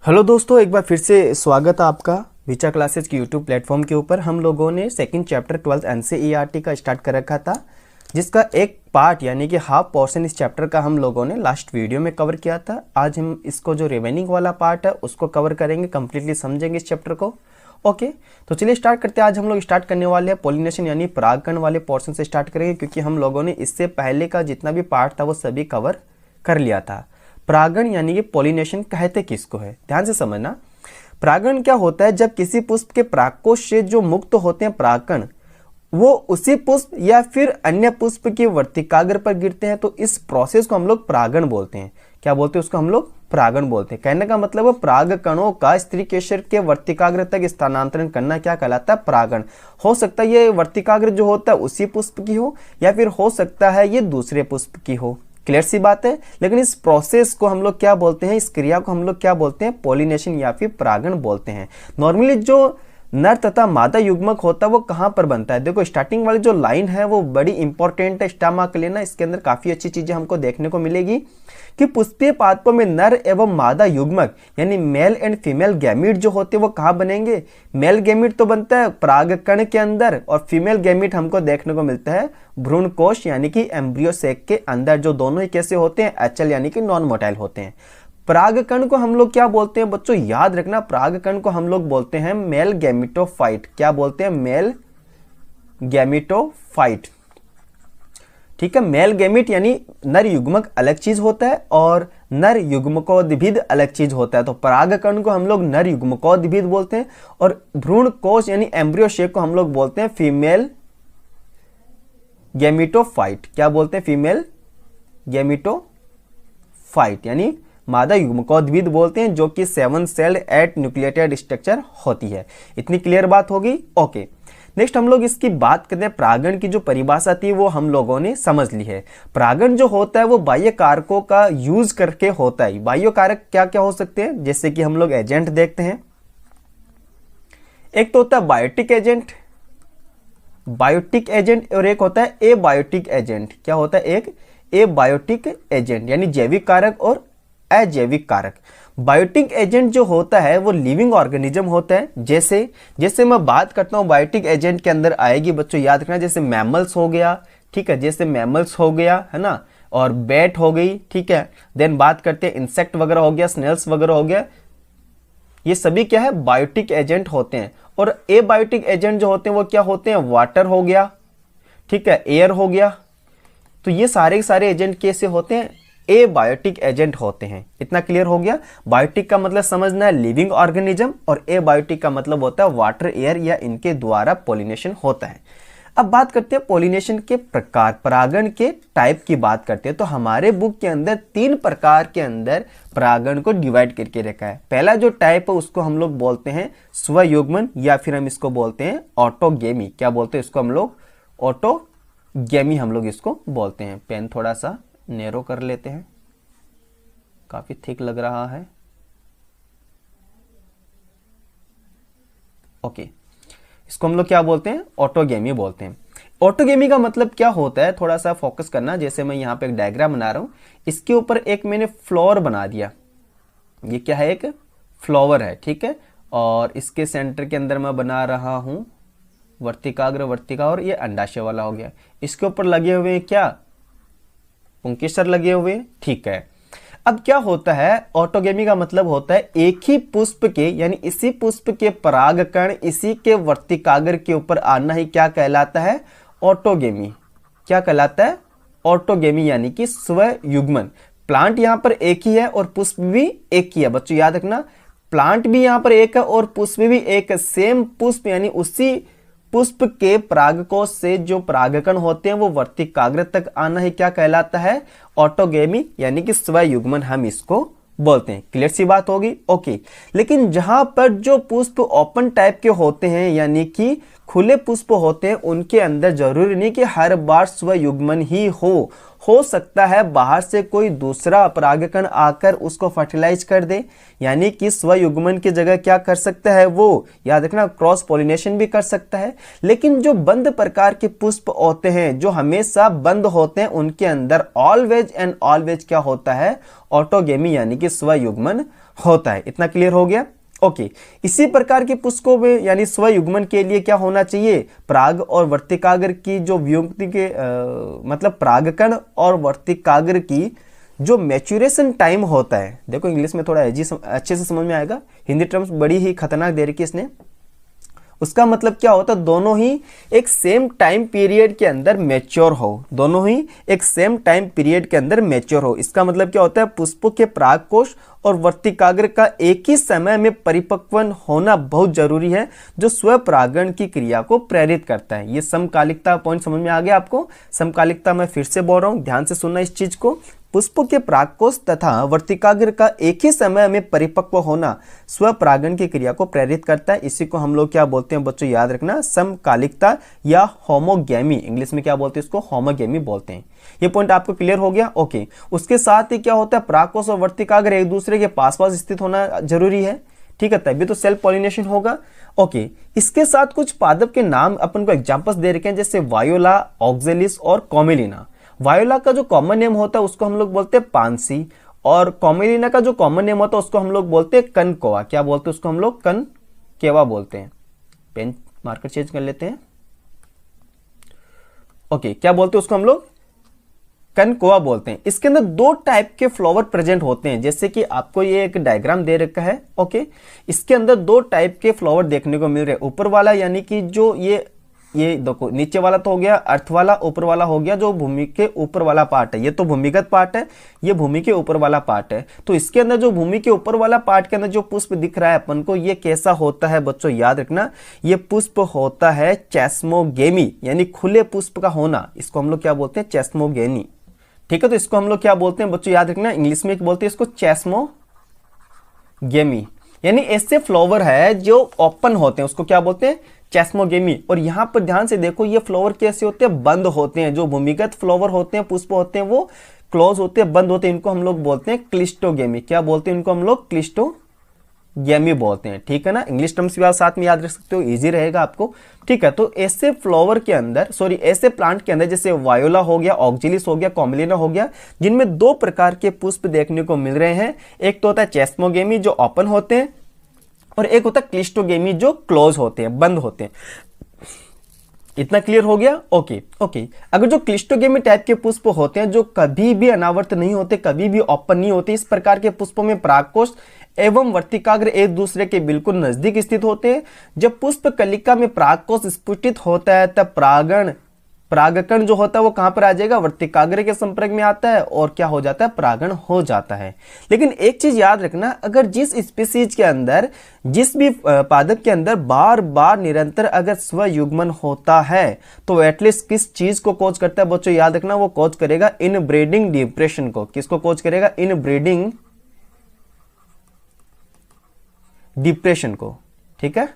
Hello दोस्तों, एक बार फिर से स्वागत है आपका विचा क्लासेस की यूट्यूब प्लेटफॉर्म के ऊपर। हम लोगों ने सेकंड चैप्टर 12th एनसीईआरटी का स्टार्ट कर रखा था, जिसका एक पार्ट यानी कि हाफ पोर्शन इस चैप्टर का हम लोगों ने लास्ट वीडियो में कवर किया था। आज हम इसको जो रिमेनिंग वाला पार्ट है उसको कवर करेंगे, कंप्लीटली समझेंगे इस चैप्टर को। ओके, तो चलिए स्टार्ट करते हैं। आज हम लोग स्टार्ट करने वाले हैं पॉलिनेशन यानी परागकण वाले पोर्शन से स्टार्ट करेंगे, क्योंकि हम लोगों ने इससे पहले का जितना भी पार्ट था वो सभी कवर कर लिया था। परागण यानी कि पॉलिनेशन कहते किसको है, ध्यान से समझना। परागण क्या होता है? जब किसी पुष्प के परागकोश से जो मुक्त होते हैं परागकण, वो उसी पुष्प या फिर अन्य पुष्प के वर्तिकाग्र पर गिरते हैं, तो इस प्रोसेस को हम लोग परागण बोलते हैं। क्या बोलते हैं उसको? हम लोग परागण बोलते हैं। कहने का मतलब है परागकणों का स्त्री केसर के वर्तिकाग्र तक स्थानांतरण करना क्या कहलाता है? परागण। हो सकता है ये वर्तिकाग्र जो होता है उसी पुष्प की हो, या फिर हो सकता है ये दूसरे पुष्प की हो। क्लियर सी बात है। लेकिन इस प्रोसेस को हम लोग क्या बोलते हैं? इस क्रिया को हम लोग क्या बोलते हैं? पॉलिनेशन या फिर परागण बोलते हैं। नॉर्मली जो नर तथा मादा युग्मक होता है वो कहाँ पर बनता है? देखो, स्टार्टिंग वाली जो लाइन है वो बड़ी इंपॉर्टेंट है, स्टार मार्क लेना। इसके अंदर काफी अच्छी चीजें हमको देखने को मिलेगी कि पुष्पीय पादपों में नर एवं मादा युग्मक यानी मेल एंड फीमेल गैमीट जो होते हैं वो कहाँ बनेंगे? मेल गैमीट तो बनता है परागकण के अंदर, और फीमेल गैमीट हमको देखने को मिलता है भ्रूण कोश यानी कि एम्ब्रियो सेक के अंदर, जो दोनों ही कैसे होते हैं? एचएल यानी कि नॉन मोटाइल होते हैं। परागकण को हम लोग क्या बोलते हैं बच्चों? याद रखना, परागकण को हम लोग बोलते हैं मेल गैमिटोफाइट। क्या बोलते हैं? Male gametophyte. ठीक है, मेल गैमिट यानी नर युग्मक अलग चीज होता है और नर युग्मकोद्भिद अलग चीज होता है। तो परागकण को हम लोग नर युग्मकोद्भिद बोलते हैं, और भ्रूण कोश यानी एम्ब्रियो शेक को हम लोग बोलते हैं फीमेल गैमिटोफाइट। क्या बोलते हैं? फीमेल गैमिटोफाइट यानी मादा युग्मकोद्भिद बोलते हैं, जो कि 7 सेल्ड एट न्यूक्लिएटेड स्ट्रक्चर होती है। इतनी क्लियर बात होगी? ओके, नेक्स्ट हम लोग इसकी बात करते हैं। परागण की जो परिभाषा थी वो हम लोगों ने समझ ली है। परागण जो होता है वो बाह्य कारकों का यूज करके होता है। बाह्य कारक क्या क्या हो सकते हैं? जैसे कि हम लोग एजेंट देखते हैं। एक तो होता है बायोटिक एजेंट, और एक होता है एबायोटिक एजेंट। क्या होता है? एक एबायोटिक एजेंट यानी जैविक कारक और अजैविक कारक। बायोटिक एजेंट जो होता है वो लिविंग ऑर्गेनिज्म होता है। जैसे मैं बात करता हूँ बायोटिक एजेंट के अंदर आएगी बच्चों, याद रखना, जैसे मैमल्स हो गया, ठीक है, जैसे मैमल्स हो गया है ना, और बैट हो गई, ठीक है। देन बात करते हैं इंसेक्ट वगैरह हो गया, स्नेल्स वगैरह हो गया। ये सभी क्या है? बायोटिक एजेंट होते हैं। और एबायोटिक एजेंट जो होते हैं वो क्या होते हैं? वाटर हो गया, ठीक है, एयर हो गया। तो ये सारे के सारे एजेंट कैसे होते हैं? एबायोटिक एजेंट होते हैं। इतना क्लियर हो गया? बायोटिक का मतलब समझना है लिविंग ऑर्गेनिज्म, और एबायोटिक का मतलब होता है वाटर, एयर या इनके द्वारा पॉलिनेशन होता है। अब बात करते हैं पॉलिनेशन के प्रकार, परागण के टाइप की बात करते हैं। तो हमारे बुक के अंदर 3 प्रकार के अंदर परागण को डिवाइड करके रखा है। पहला जो टाइप है उसको हम लोग बोलते हैं स्वयुग्मन, या फिर हम इसको बोलते हैं ऑटोगेमी। क्या बोलते हैं इसको हम लोग? ऑटोगेमी हम लोग इसको बोलते हैं। पेन थोड़ा सा नैरो कर लेते हैं, काफी थिक लग रहा है। ओके, इसको हम लोग क्या बोलते हैं? ऑटोगेमी बोलते हैं। ऑटोगेमी का मतलब क्या होता है? थोड़ा सा फोकस करना। जैसे मैं यहां पे एक डायग्राम बना रहा हूं, इसके ऊपर एक मैंने फ्लावर बना दिया। ये क्या है? एक फ्लावर है, ठीक है। और इसके सेंटर के अंदर मैं बना रहा हूं वर्तिकाग्र, वर्तिका, और ये अंडाशय वाला हो गया। इसके ऊपर लगे हुए क्या? पुंकेसर लगे हुए, ठीक है। अब क्या होता है? ऑटोगेमी का मतलब होता है एक ही पुष्प के यानी इसी पुष्प के परागकण इसी के वर्तिकाग्र के ऊपर आना ही क्या कहलाता है? ऑटोगेमी। क्या कहलाता है? ऑटोगेमी यानी कि स्वयुग्मन। प्लांट यहां पर एक ही है और पुष्प भी एक ही है। बच्चों याद रखना, प्लांट भी यहां पर एक है और पुष्प भी एक है। सेम पुष्प यानी उसी पुष्प के परागकोश से जो परागकण होते हैं वो वर्तिकाग्र तक आना ही क्या कहलाता है? ऑटोगेमी यानी कि स्वयुग्मन हम इसको बोलते हैं। क्लियर सी बात होगी? ओके, लेकिन जहां पर जो पुष्प ओपन टाइप के होते हैं यानी कि खुले पुष्प होते हैं, उनके अंदर जरूरी नहीं कि हर बार स्वयुग्मन ही हो सकता है बाहर से कोई दूसरा परागकण आकर उसको फर्टिलाइज कर दे, यानी कि स्वयुग्मन की जगह क्या कर सकता है वो, याद रखना, क्रॉस पॉलिनेशन भी कर सकता है। लेकिन जो बंद प्रकार के पुष्प होते हैं, जो हमेशा बंद होते हैं, उनके अंदर ऑलवेज एंड ऑलवेज क्या होता है, ऑटोगेमी यानी कि स्वयुग्मन होता है। इतना क्लियर हो गया? ओके। इसी प्रकार के पुष्पों में यानी स्वयुग्मन के लिए क्या होना चाहिए, पराग और वर्तिकाग्र की जो व्युत्पत्ति के मतलब परागकण और वर्तिकाग्र की जो मैच्योरेशन टाइम होता है, देखो इंग्लिश में थोड़ा अच्छे से समझ में आएगा, हिंदी टर्म्स बड़ी ही खतरनाक दे रखी इसने। उसका मतलब क्या होता है, दोनों ही एक सेम टाइम पीरियड के अंदर मैच्योर हो, दोनों ही एक सेम टाइम पीरियड के अंदर मैच्योर हो। इसका मतलब क्या होता है, पुष्पों के परागकोश और वर्तिकाग्र का एक ही समय में परिपक्व होना बहुत जरूरी है, जो स्वपरागण की क्रिया को प्रेरित करता है। ये समकालिकता पॉइंट समझ में आ गया आपको? समकालिकता मैं फिर से बोल रहा हूं, ध्यान से सुनना इस चीज को। पुष्पों के परागकोश तथा वर्तिकाग्र का एक ही समय में परिपक्व होना स्वपरागण की क्रिया को प्रेरित करता है। इसी को हम लोग क्या बोलते हैं बच्चों, याद रखना, समकालिकता या होमोगेमी। इंग्लिश में क्या बोलते हैं इसको, होमोगेमी बोलते हैं। ये पॉइंट आपको क्लियर हो गया? ओके। उसके साथ ही क्या होता है, परागकोश और वर्तिकाग्र एक दूसरे के पास पास स्थित होना जरूरी है, ठीक है, तभी तो सेल्फ पॉलिनेशन होगा। ओके। इसके साथ कुछ पादप के नाम अपन को एग्जांपल्स दे रखे हैं, जैसे वायोला, ऑक्जेलिस और कॉमेलिना। वायोला का जो कॉमन नेम होता है उसको हम लोग बोलते हैं पांसी, और कॉमेलिना का जो कॉमन नेम होता है उसको हम लोग बोलते हैं कनकोआ। क्या बोलते हैं उसको हम लोग, कनकेवा बोलते हैं। पेन मार्कर चेंज कर लेते हैं। ओके, क्या बोलते हैं उसको हम लोग, कनकोआ बोलते हैं। इसके अंदर दो टाइप के फ्लावर प्रेजेंट होते हैं, जैसे कि आपको ये एक डायग्राम दे रखा है। ओके, इसके अंदर दो टाइप के फ्लावर देखने को मिल रहे हैं। ऊपर वाला यानी कि जो ये देखो, नीचे वाला तो हो गया अर्थ वाला, ऊपर वाला हो गया जो भूमि के ऊपर वाला पार्ट है। ये तो भूमिगत पार्ट है, ये भूमि के ऊपर वाला पार्ट है। तो इसके अंदर जो भूमि के ऊपर वाला पार्ट के अंदर जो पुष्प दिख रहा है अपन को, ये कैसा होता है बच्चों, याद रखना, ये पुष्प होता है चेस्मोगेमी, यानी खुले पुष्प का होना। इसको हम लोग क्या बोलते हैं, चेस्मोगेनी, ठीक है। तो इसको हम लोग क्या बोलते हैं बच्चों, याद रखना, इंग्लिश में बोलते हैं इसको चेस्मोगेमी, यानी ऐसे फ्लावर है जो ओपन होते हैं, उसको क्या बोलते हैं, चेस्मोगेमी। और यहां पर ध्यान से देखो, ये फ्लावर कैसे होते हैं, बंद होते हैं। जो भूमिगत फ्लावर होते हैं, पुष्प होते हैं, वो क्लोज होते हैं, बंद होते हैं। इनको हम लोग बोलते हैं क्लिस्टोगेमी। क्या बोलते हैं इनको हम लोग, क्लिस्टोगेमी बोलते हैं, ठीक है ना। इंग्लिश टर्म्स भी आप साथ में याद रख सकते हो, इजी रहेगा आपको, ठीक है। तो ऐसे फ्लावर के अंदर, ऐसे प्लांट के अंदर, जैसे वायोला हो गया, ऑक्जिलिस हो गया, कॉमेलिना हो गया, जिनमें दो प्रकार के पुष्प देखने को मिल रहे हैं। एक तो होता है चेस्मोगेमी जो ओपन होते हैं, और एक होता है क्लिस्टोगेमी जो क्लोज होते हैं, बंद होते हैं। इतना क्लियर हो गया? ओके। अगर जो क्लिस्टोगेमी टाइप के पुष्प होते हैं, जो कभी भी अनावर्त नहीं होते, कभी भी ओपन नहीं होते, इस प्रकार के पुष्पों में परागकोश एवं वर्तिकाग्र एक दूसरे के बिल्कुल नजदीक स्थित होते हैं। जब पुष्प कलिका में परागकोश स्फुटित होता है, तब परागकण जो होता है वो कहां पर आ जाएगा, वर्तिकाग्र के संपर्क में आता है, और क्या हो जाता है, परागण हो जाता है। लेकिन एक चीज याद रखना, अगर जिस स्पीसीज के अंदर, जिस भी पादप के अंदर बार बार निरंतर अगर स्वयुग्मन होता है, तो एटलीस्ट किस चीज को कॉज करता है बच्चों, याद रखना, वो कॉज करेगा इनब्रीडिंग डिप्रेशन को। किसको कॉज करेगा, इनब्रीडिंग डिप्रेशन को, ठीक है।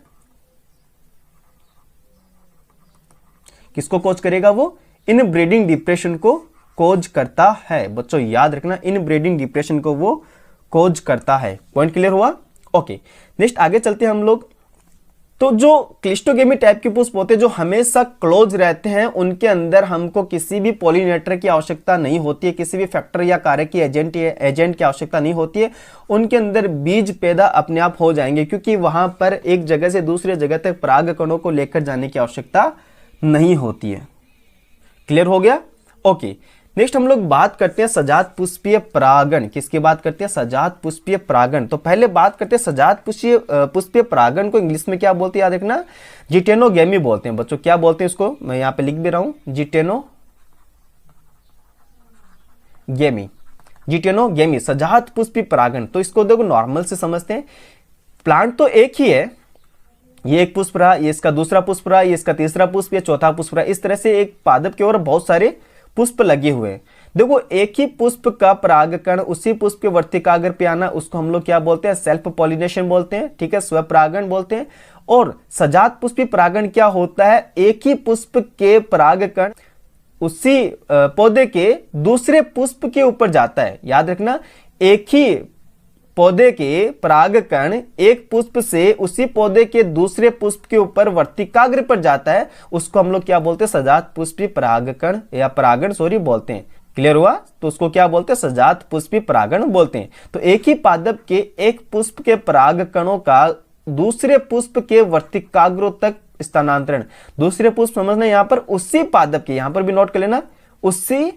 किसको कोज करेगा, वो इनब्रीडिंग डिप्रेशन को कोज करता है बच्चों, याद रखना, इनब्रीडिंग डिप्रेशन को वो कोज करता है। पॉइंट क्लियर हुआ? ओके। नेक्स्ट आगे चलते हैं हम लोग। तो जो क्लिस्टोगेमी टाइप के पुष्प होते हैं, जो हमेशा क्लोज रहते हैं, उनके अंदर हमको किसी भी पॉलिनेटर की आवश्यकता नहीं होती है, किसी भी फैक्टर या कार्य की एजेंट की आवश्यकता नहीं होती है। उनके अंदर बीज पैदा अपने आप हो जाएंगे, क्योंकि वहां पर एक जगह से दूसरे जगह तक परागकणों को लेकर जाने की आवश्यकता नहीं होती है। क्लियर हो गया? ओके। नेक्स्ट हम लोग बात करते हैं सजात पुष्पीय परागण। किसकी बात करते हैं, सजात पुष्पीय परागण। तो पहले बात करते हैं सजात पुष्पीय परागण को इंग्लिश में क्या बोलते हैं, याद रखना, जिटेनोगेमी बोलते हैं बच्चों। क्या बोलते हैं इसको, मैं यहां पे लिख भी रहा हूं, जिटेनोगेमी, सजात पुष्पीय परागण। तो इसको देखो नॉर्मल से समझते हैं, प्लांट तो एक ही है, ये एक पुष्प रहा, ये इसका दूसरा पुष्प रहा, ये इसका तीसरा पुष्प, ये चौथा पुष्प रहा। इस तरह से एक पादप के ओर बहुत सारे पुष्प लगे हुए हैं। देखो, एक ही पुष्प का परागकण उसी पुष्प के वर्तिकाग्र पे आना, उसको हम लोग क्या बोलते हैं, सेल्फ पॉलिनेशन बोलते हैं, ठीक है, स्वपरागण बोलते हैं। और सजात पुष्पी परागण क्या होता है, एक ही पुष्प के परागकण उसी पौधे के दूसरे पुष्प के ऊपर जाता है। याद रखना, एक ही पौधे के परागकण एक पुष्प से उसी पौधे के दूसरे पुष्प के ऊपर वर्तिकाग्र पर जाता है, उसको हम लोग क्या बोलते हैं, सजात पुष्पी परागकण या परागण बोलते हैं। क्लियर हुआ? तो उसको क्या बोलते हैं, सजात पुष्पी परागण बोलते हैं। तो एक ही पादप के एक पुष्प के परागकणों का दूसरे पुष्प के वर्तिकाग्रों तक स्थानांतरण, दूसरे पुष्प समझना यहां पर उसी पादप के, यहां पर भी नोट कर लेना, उसी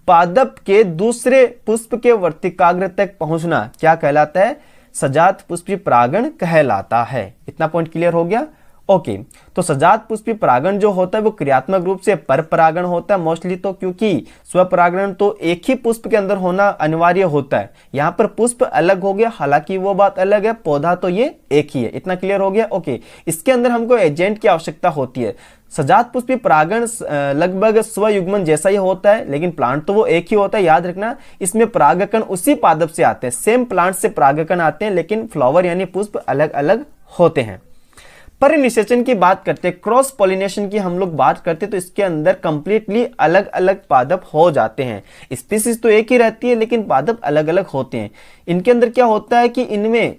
पादप के दूसरे पुष्प के वर्तिकाग्र तक पहुंचना क्या कहलाता है, सजात पुष्पी परागण कहलाता है। इतना पॉइंट क्लियर हो गया? ओके। तो सजात पुष्पी परागण जो होता है वो क्रियात्मक रूप से पर परागण होता है मोस्टली, तो क्योंकि स्वपरागण तो एक ही पुष्प के अंदर होना अनिवार्य होता है। यहां पर पुष्प अलग हो गया, हालांकि वो बात अलग है, पौधा तो ये एक ही है। इतना क्लियर हो गया? ओके। इसके अंदर हमको एजेंट की आवश्यकता होती है। सजात पुष्पी परागण लगभग स्वयुग्मन जैसा ही होता है, लेकिन प्लांट तो वो एक ही होता है। याद रखना, इसमें परागकण उसी पादप से आते हैं, सेम प्लांट से परागकण आते हैं, लेकिन फ्लावर यानी पुष्प अलग अलग होते हैं। परिनिषेचन की बात करते हैं, क्रॉस पॉलिनेशन की हम लोग बात करते हैं, तो इसके अंदर कंप्लीटली अलग अलग पादप हो जाते हैं। स्पीसीज तो एक ही रहती है, लेकिन पादप अलग अलग होते हैं। इनके अंदर क्या होता है कि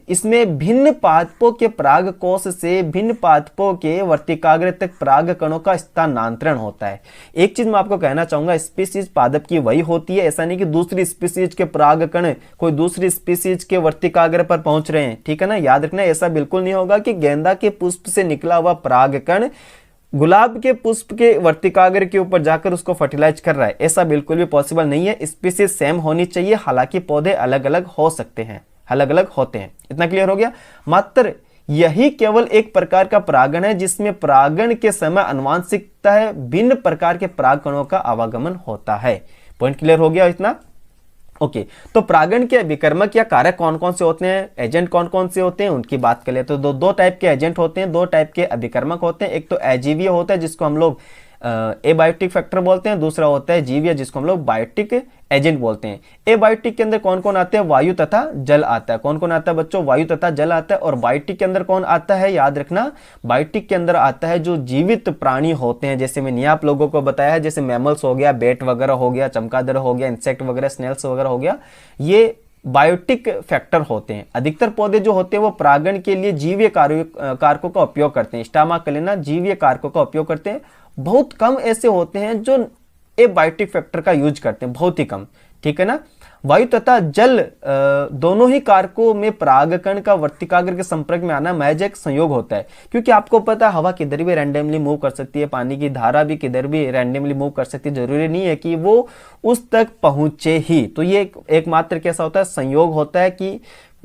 इसमें भिन्न पादपों के परागकोश से भिन्न पादपों के वर्तिकाग्र तक परागकणों का स्थानांतरण होता है। एक चीज मैं आपको कहना चाहूंगा, स्पीसीज पादप की वही होती है, ऐसा नहीं कि दूसरी स्पीसीज के परागकण कोई दूसरी स्पीसीज के वर्तिकाग्र पर पहुंच रहे हैं, ठीक है ना। याद रखना, ऐसा बिल्कुल नहीं होगा कि गेंदा के पुष्प से निकला हुआ परागकण गुलाब के पुष्प के वर्तिकाग्र के ऊपर जाकर उसको फर्टिलाइज कर रहा है, ऐसा बिल्कुल भी पॉसिबल नहीं है। स्पीसीज सेम होनी चाहिए, हालांकि पौधे अलग अलग हो सकते हैं, अलग अलग होते हैं। इतना क्लियर हो गया? मात्र यही केवल एक प्रकार का परागण है जिसमें परागण के समय आनुवांशिकता है भिन्न प्रकार के परागकणों का आवागमन होता है। पॉइंट क्लियर हो गया इतना? ओके। तो परागण के अभिकर्मक या कारक कौन कौन से होते हैं, एजेंट कौन कौन से होते हैं, उनकी बात कर ले तो दो टाइप के एजेंट होते हैं, दो टाइप के अभिकर्मक होते हैं। एक तो अजीवीय होता है जिसको हम लोग एबायोटिक फैक्टर बोलते हैं, दूसरा होता है जीवीय जिसको हम लोग बायोटिक एजेंट बोलते हैं। एबायोटिक के अंदर कौन कौन आते हैं, वायु तथा जल आता है। कौन कौन आता है बच्चों, वायु तथा जल आता है। और बायोटिक के अंदर कौन आता है, याद रखना, बायोटिक के अंदर आता है जो जीवित प्राणी होते हैं, जैसे मैंने आप लोगों को बताया है, जैसे मैमल्स हो गया, बेट वगैरह हो गया, चमगादड़ हो गया, इंसेक्ट वगैरह, स्नेल्स वगैरह हो गया, ये बायोटिक फैक्टर होते हैं। अधिकतर पौधे जो होते हैं वो परागण के लिए जीवीय कारकों का उपयोग करते हैं। स्टामा कर लेना, जीवीय कारकों का उपयोग करते हैं। बहुत कम ऐसे होते हैं जो एबायोटिक फैक्टर का यूज करते हैं, बहुत ही कम, ठीक है ना। वायु तथा जल दोनों ही कारकों में परागकण का वर्तिकाग्र के संपर्क में आना महज एक संयोग होता है, क्योंकि आपको पता है हवा किधर भी रैंडमली मूव कर सकती है, पानी की धारा भी किधर भी रैंडमली मूव कर सकती है, जरूरी नहीं है कि वो उस तक पहुंचे ही। तो ये एकमात्र कैसा होता है, संयोग होता है कि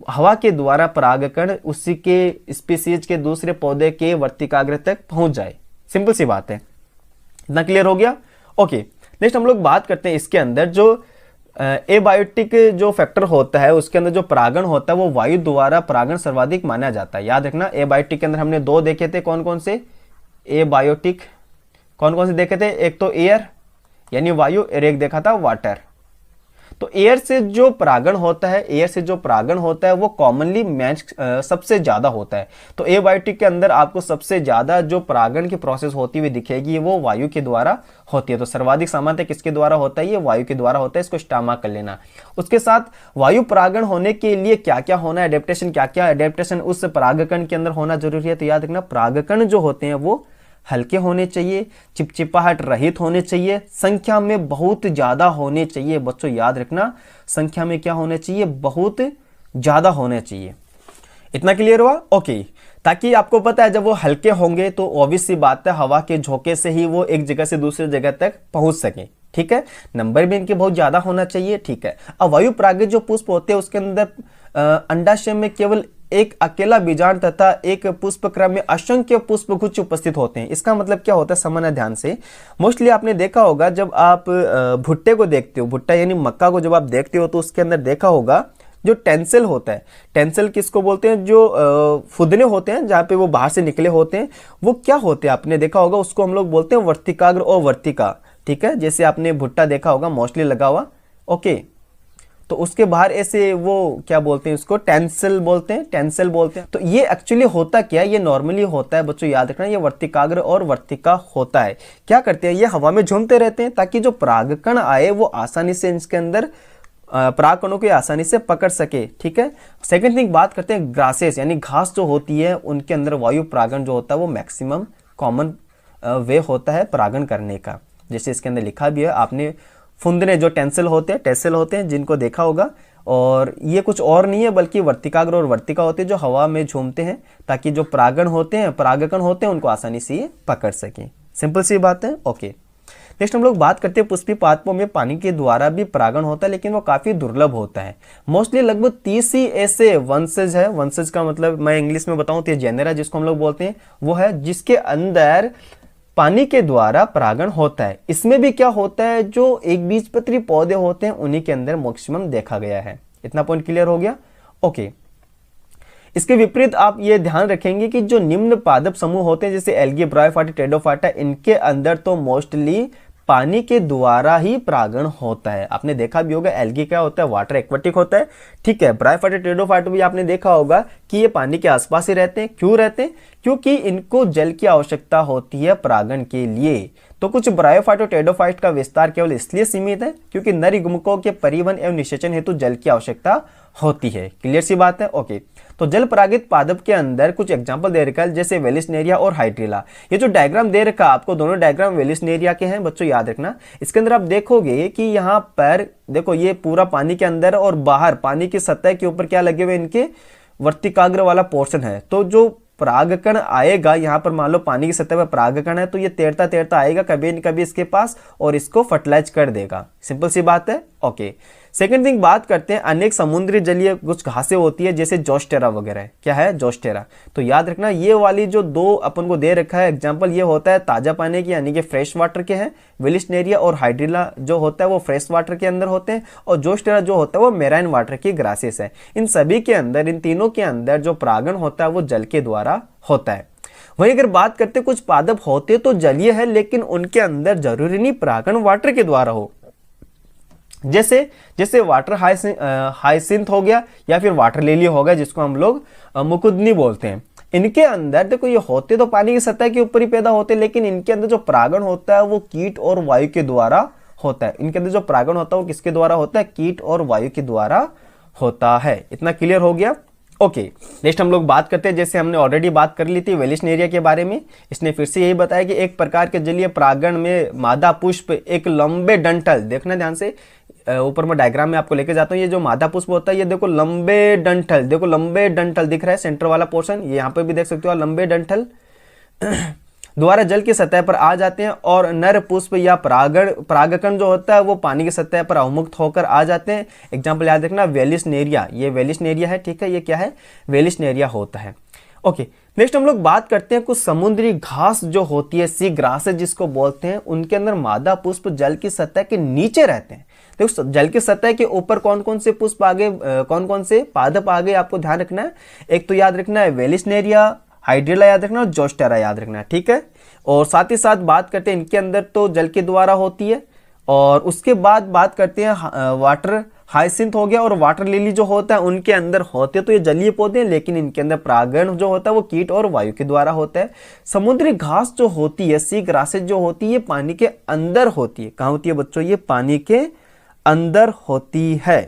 हवा के द्वारा परागकण उसी के स्पीसीज के दूसरे पौधे के वर्तिकाग्र तक पहुंच जाए। सिंपल सी बात है। इतना क्लियर हो गया? ओके। नेक्स्ट हम लोग बात करते हैं इसके अंदर जो एबायोटिक जो फैक्टर होता है उसके अंदर जो परागण होता है वो वायु द्वारा परागण सर्वाधिक माना जाता है। याद रखना, एबायोटिक के अंदर हमने दो देखे थे, कौन कौन से एबायोटिक, कौन कौन से देखे थे, एक तो एयर यानी वायु और एक देखा था वाटर। तो एयर से जो परागण होता है, एयर से जो परागण होता है वो कॉमनली मैच सबसे ज्यादा होता है। तो एबायोटिक के अंदर आपको सबसे ज्यादा जो परागण की प्रोसेस होती हुई दिखेगी वो वायु के द्वारा होती है। तो सर्वाधिक सामान्यतः किसके द्वारा होता है, ये वायु के द्वारा होता है, इसको स्टामा कर लेना। उसके साथ वायु परागण होने के लिए क्या क्या होना है, एडेप्टेशन, क्या क्या एडेप्टेशन उस परागकण के अंदर होना जरूरी है। तो याद रखना, परागकण जो होते हैं वो हल्के होने चाहिए, चिपचिपाहट रहित होने चाहिए, संख्या में बहुत ज्यादा होने चाहिए। बच्चों याद रखना, संख्या में क्या होने चाहिए, बहुत ज्यादा होने चाहिए। इतना क्लियर हुआ? ओके। ताकि आपको पता है जब वो हल्के होंगे तो ऑब्वियस सी बात है हवा के झोंके से ही वो एक जगह से दूसरी जगह तक पहुंच सके, ठीक है। नंबर भी इनके बहुत ज्यादा होना चाहिए, ठीक है। अब वायु परागित जो पुष्प होते हैं उसके अंदर अंडाशय में केवल एक अकेला बीजांड तथा एक पुष्प क्रम में असंख्य पुष्प गुच्छ उपस्थित होते हैं। इसका मतलब क्या होता है, समझना ध्यान से। मोस्टली आपने देखा होगा जब आप भुट्टे को देखते हो, भुट्टा यानी मक्का को जब आप देखते हो तो उसके अंदर देखा होगा जो टेंसिल होता है, टेंसिल किसको बोलते हैं, जो फुदने होते हैं जहां पे वो बाहर से निकले होते हैं, वो क्या होते हैं आपने देखा होगा, उसको हम लोग बोलते हैं वर्तिकाग्र और वर्तिका, ठीक है। जैसे आपने भुट्टा देखा होगा मोस्टली लगा हुआ, ओके। तो उसके बाहर ऐसे वो क्या बोलते हैं उसको, टेंसिल बोलते हैं, टेंसिल बोलते हैं। तो ये एक्चुअली होता क्या है, ये नॉर्मली होता है बच्चों, याद रखना, ये वर्तिकाग्र और वर्तिका होता है। क्या करते हैं, ये हवा में झूमते रहते हैं ताकि जो परागकण आए वो आसानी से इसके अंदर परागकणों को आसानी से पकड़ सके, ठीक है। सेकंड थिंग बात करते हैं ग्रासेस, यानी घास जो होती है उनके अंदर वायु परागण जो होता है वो मैक्सिमम कॉमन वे होता है परागण करने का। जैसे इसके अंदर लिखा भी है, आपने फुंदने जो टेंसिल होते हैं, टेंसिल होते हैं जिनको देखा होगा, और ये कुछ और नहीं है बल्कि वर्तिकाग्र और वर्तिका होते हैं जो हवा में झूमते हैं ताकि जो परागण होते हैं, परागकण होते हैं, उनको आसानी से ये पकड़ सकें। सिंपल सी बात है, ओके। नेक्स्ट हम लोग बात करते हैं पुष्पी पादपों में पानी के द्वारा भी परागण होता है, लेकिन वो काफी दुर्लभ होता है। मोस्टली लगभग 30 ही ऐसे वंशज है, वंशज का मतलब मैं इंग्लिश में बताऊं तो जेनेरा जिसको हम लोग बोलते हैं वो है, जिसके अंदर पानी के द्वारा परागण होता है। इसमें भी क्या होता है, जो एक बीजपत्री पौधे होते हैं उन्हीं के अंदर मैक्सिमम देखा गया है। इतना पॉइंट क्लियर हो गया, ओके। इसके विपरीत आप ये ध्यान रखेंगे कि जो निम्न पादप समूह होते हैं जैसे एल्गी, ब्रायोफाइटा, टेरिडोफाइटा, इनके अंदर तो मोस्टली पानी के द्वारा ही परागण होता है। आपने देखा भी होगा एल्गी क्या होता है, वाटर एक्वाटिक होता है, ठीक है। ब्रायोफाइटा, टेरिडोफाइटा भी आपने देखा होगा कि ये पानी के आसपास ही रहते हैं। क्यों रहते हैं, क्योंकि इनको जल की आवश्यकता होती है परागण के लिए। तो कुछ ब्रायोफाइट और टेरिडोफाइट का विस्तार केवल इसलिए सीमित है क्योंकि नर युग्मकों के परिवहन एवं निषेचन हेतु जल की आवश्यकता होती है। क्लियर सी बात है, ओके। तो जल परागित पादप के अंदर कुछ एग्जांपल दे रखा है जैसे वेलिसनेरिया और हाइड्रिला। ये जो डायग्राम दे रखा है आपको, दोनों डायग्राम वेलिसनेरिया के हैं बच्चों, याद रखना। इसके अंदर आप देखोगे कि यहाँ पर देखो ये पूरा पानी के अंदर और बाहर पानी की सतह के ऊपर क्या लगे हुए, इनके वर्तिकाग्र वाला पोर्शन है। तो जो परागकण आएगा, यहाँ पर मान लो पानी की सतह पर परागकण है, तो ये तैरता तैरता आएगा कभी न कभी इसके पास और इसको फर्टिलाइज कर देगा। सिंपल सी बात है, ओके। सेकंड थिंग बात करते हैं, अनेक समुद्री जलीय कुछ घासें होती है जैसे जोस्टेरा वगैरह। क्या है, जोस्टेरा। तो याद रखना ये वाली जो दो अपन को दे रखा है एग्जांपल, ये होता है ताजा पानी की यानी कि फ्रेश वाटर के हैं। वेलिसनेरिया और हाइड्रिला जो होता है वो फ्रेश वाटर के अंदर होते हैं, और जोस्टेरा जो होता है वो मेराइन वाटर की ग्रासेस है। इन सभी के अंदर, इन तीनों के अंदर जो परागण होता है वो जल के द्वारा होता है। वहीं अगर बात करते हैं कुछ पादप होते तो जलीय है, लेकिन उनके अंदर जरूरी नहीं परागण वाटर के द्वारा हो। जैसे वाटर हाइसिंथ हो गया या फिर वाटर लिली हो गया जिसको हम लोग मुकुदनी बोलते हैं। इनके अंदर देखो ये होते तो पानी की सतह के ऊपर ही पैदा होते, लेकिन इनके अंदर जो परागण होता है वो कीट और वायु के द्वारा होता है। इनके अंदर जो परागण होता है वो किसके द्वारा होता है, कीट और वायु के द्वारा होता है। इतना क्लियर हो गया, ओके। नेक्स्ट हम लोग बात करते हैं, जैसे हमने ऑलरेडी बात कर ली थी वेलिसनेरिया के बारे में। इसने फिर से यही बताया कि एक प्रकार के जलीय परागण में मादा पुष्प एक लंबे डंठल, देखना ध्यान से, ऊपर में डायग्राम में आपको लेके जाता हूँ। ये जो मादा पुष्प होता है ये देखो लंबे डंठल, देखो लंबे डंठल दिख रहा है सेंटर वाला पोर्शन, ये यहाँ पे भी देख सकते हो लंबे डंठल द्वारा जल की सतह पर आ जाते हैं, और नर पुष्प या परागकण जो होता है वो पानी की सतह पर अवमुक्त होकर आ जाते हैं। एग्जाम्पल याद रखना वेलिसनेरिया, ये वेलिसनेरिया है, ठीक है, ये क्या है, वेलिसनेरिया होता है, ओके। नेक्स्ट हम लोग बात करते हैं कुछ समुद्री घास जो होती है, सी ग्रासेस जिसको बोलते हैं, उनके अंदर मादा पुष्प जल की सतह के नीचे रहते हैं। देखो जल की सतह के ऊपर कौन कौन से पुष्प आगे, कौन कौन से पादप आगे आपको ध्यान रखना है। एक तो याद रखना है वेलिसनेरिया, हाइड्रिला याद रखना और जोस्टेरा याद रखना, ठीक है। और साथ ही साथ बात करते हैं इनके अंदर तो जल के द्वारा होती है, और उसके बाद बात करते हैं वाटर हाइसिंथ हो गया और वाटर लिली जो होता है, उनके अंदर होते तो ये जलीय पौधे हैं, लेकिन इनके अंदर परागण जो होता है वो कीट और वायु के द्वारा होता है। समुद्री घास जो होती है, सी ग्रासेस जो होती है, ये पानी के अंदर होती है। कहाँ होती है बच्चों, ये पानी के अंदर होती है।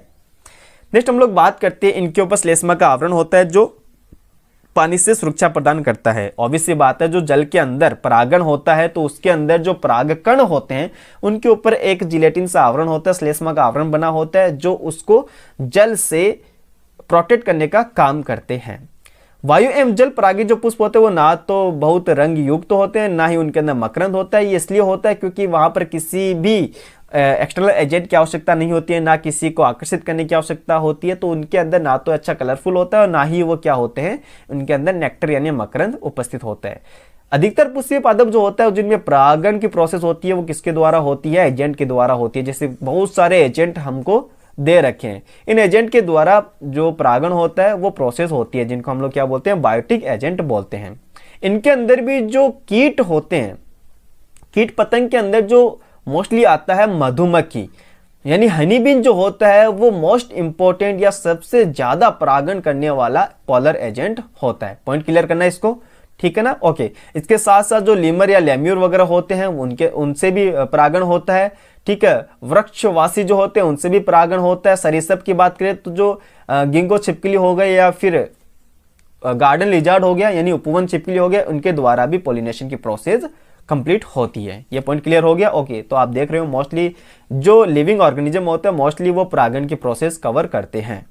नेक्स्ट हम लोग बात करते हैं इनके ऊपर श्लेष्मा का आवरण होता है जो पानी से सुरक्षा प्रदान करता है। ऑब्वियस सी बात है, जो जल के अंदर परागण होता है तो उसके अंदर जो परागकण होते हैं उनके ऊपर एक जिलेटिन सा आवरण होता है, श्लेष्मा का आवरण बना होता है जो उसको जल से प्रोटेक्ट करने का काम करते हैं। वायु एवं जल परागी जो पुष्प होते हैं वो ना तो बहुत रंग युक्त होते हैं, ना ही उनके अंदर मकरंद होता है। ये इसलिए होता है क्योंकि वहां पर किसी भी एक्सटर्नल एजेंट की आवश्यकता नहीं होती है, ना किसी को आकर्षित करने की आवश्यकता होती है। तो उनके अंदर ना तो अच्छा कलरफुल होता है और ना ही वो क्या होते हैं, उनके अंदर नेक्टर यानी मकरंद उपस्थित होता है। अधिकतर पुष्पीय पादप जो होता है जिनमें परागण की प्रोसेस होती है वो किसके द्वारा होती है, एजेंट के द्वारा होती है। जैसे बहुत सारे एजेंट हमको दे रखे हैं, इन एजेंट के द्वारा जो परागण होता है वो प्रोसेस होती है, जिनको हम लोग क्या बोलते हैं, बायोटिक एजेंट बोलते हैं। इनके अंदर भी जो कीट होते हैं, कीट पतंग के अंदर जो मोस्टली आता है मधुमक्खी। यानी हनी बीन जो होता है वो मोस्ट इंपॉर्टेंट या सबसे ज्यादा परागण करने वाला पोलर एजेंट होता है। पॉइंट क्लियर करना है इसको, ठीक है ना। ओके, इसके साथ साथ जो लीमर या लेम्यूर वगैरह होते हैं उनसे भी परागण होता है, ठीक है। वृक्षवासी जो होते हैं उनसे भी परागण होता है। सरीसृप की बात करें तो जो गिंगो छिपकली हो गई या फिर गार्डन लिजार्ड हो गया यानी उपवन छिपकली हो गया, उनके द्वारा भी पॉलिनेशन की प्रोसेस कंप्लीट होती है। ये पॉइंट क्लियर हो गया। ओके, तो आप देख रहे हो मोस्टली जो लिविंग ऑर्गेनिज्म होते हैं मोस्टली वो परागण की प्रोसेस कवर करते हैं।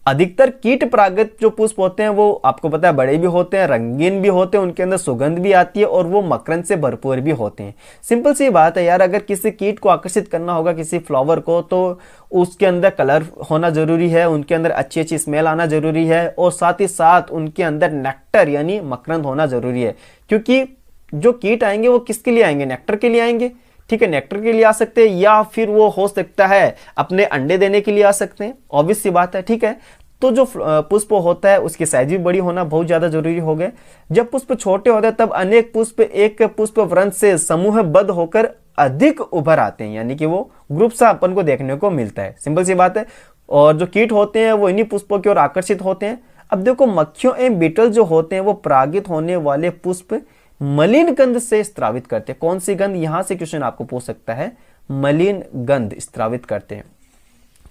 अधिकतर कीट परागित जो पुष्प होते हैं वो आपको पता है बड़े भी होते हैं, रंगीन भी होते हैं, उनके अंदर सुगंध भी आती है और वो मकरंद से भरपूर भी होते हैं। सिंपल सी बात है यार, अगर किसी कीट को आकर्षित करना होगा किसी फ्लावर को तो उसके अंदर कलर होना जरूरी है, उनके अंदर अच्छी अच्छी स्मेल आना जरूरी है और साथ ही साथ उनके अंदर नेक्टर यानी मकरंद होना जरूरी है। क्योंकि जो कीट आएंगे वो किसके लिए आएंगे? नेक्टर के लिए आएंगे, ठीक है। नेक्टर के लिए आ सकते हैं या फिर वो हो सकता है अपने अंडे देने के लिए आ सकते हैं, ऑब्वियस सी बात है, ठीक है। तो जो पुष्प होता है उसकी साइज भी बड़ी होना बहुत ज्यादा जरूरी हो गए। जब पुष्प छोटे होते हैं तब अनेक पुष्प एक पुष्प वृंत से समूहबद्ध होकर अधिक उभर आते हैं, यानी कि वो ग्रुप सा अपन को देखने को मिलता है। सिंपल सी बात है। और जो कीट होते हैं वो इन्हीं पुष्पों की ओर आकर्षित होते हैं। अब देखो, मक्खियों एवं बीटल जो होते हैं वो परागित होने वाले पुष्प मलिन गंध से स्त्रावित करते हैं। कौन सी गंध? यहां से क्वेश्चन आपको पूछ सकता है। मलिन गंध स्त्रावित करते हैं,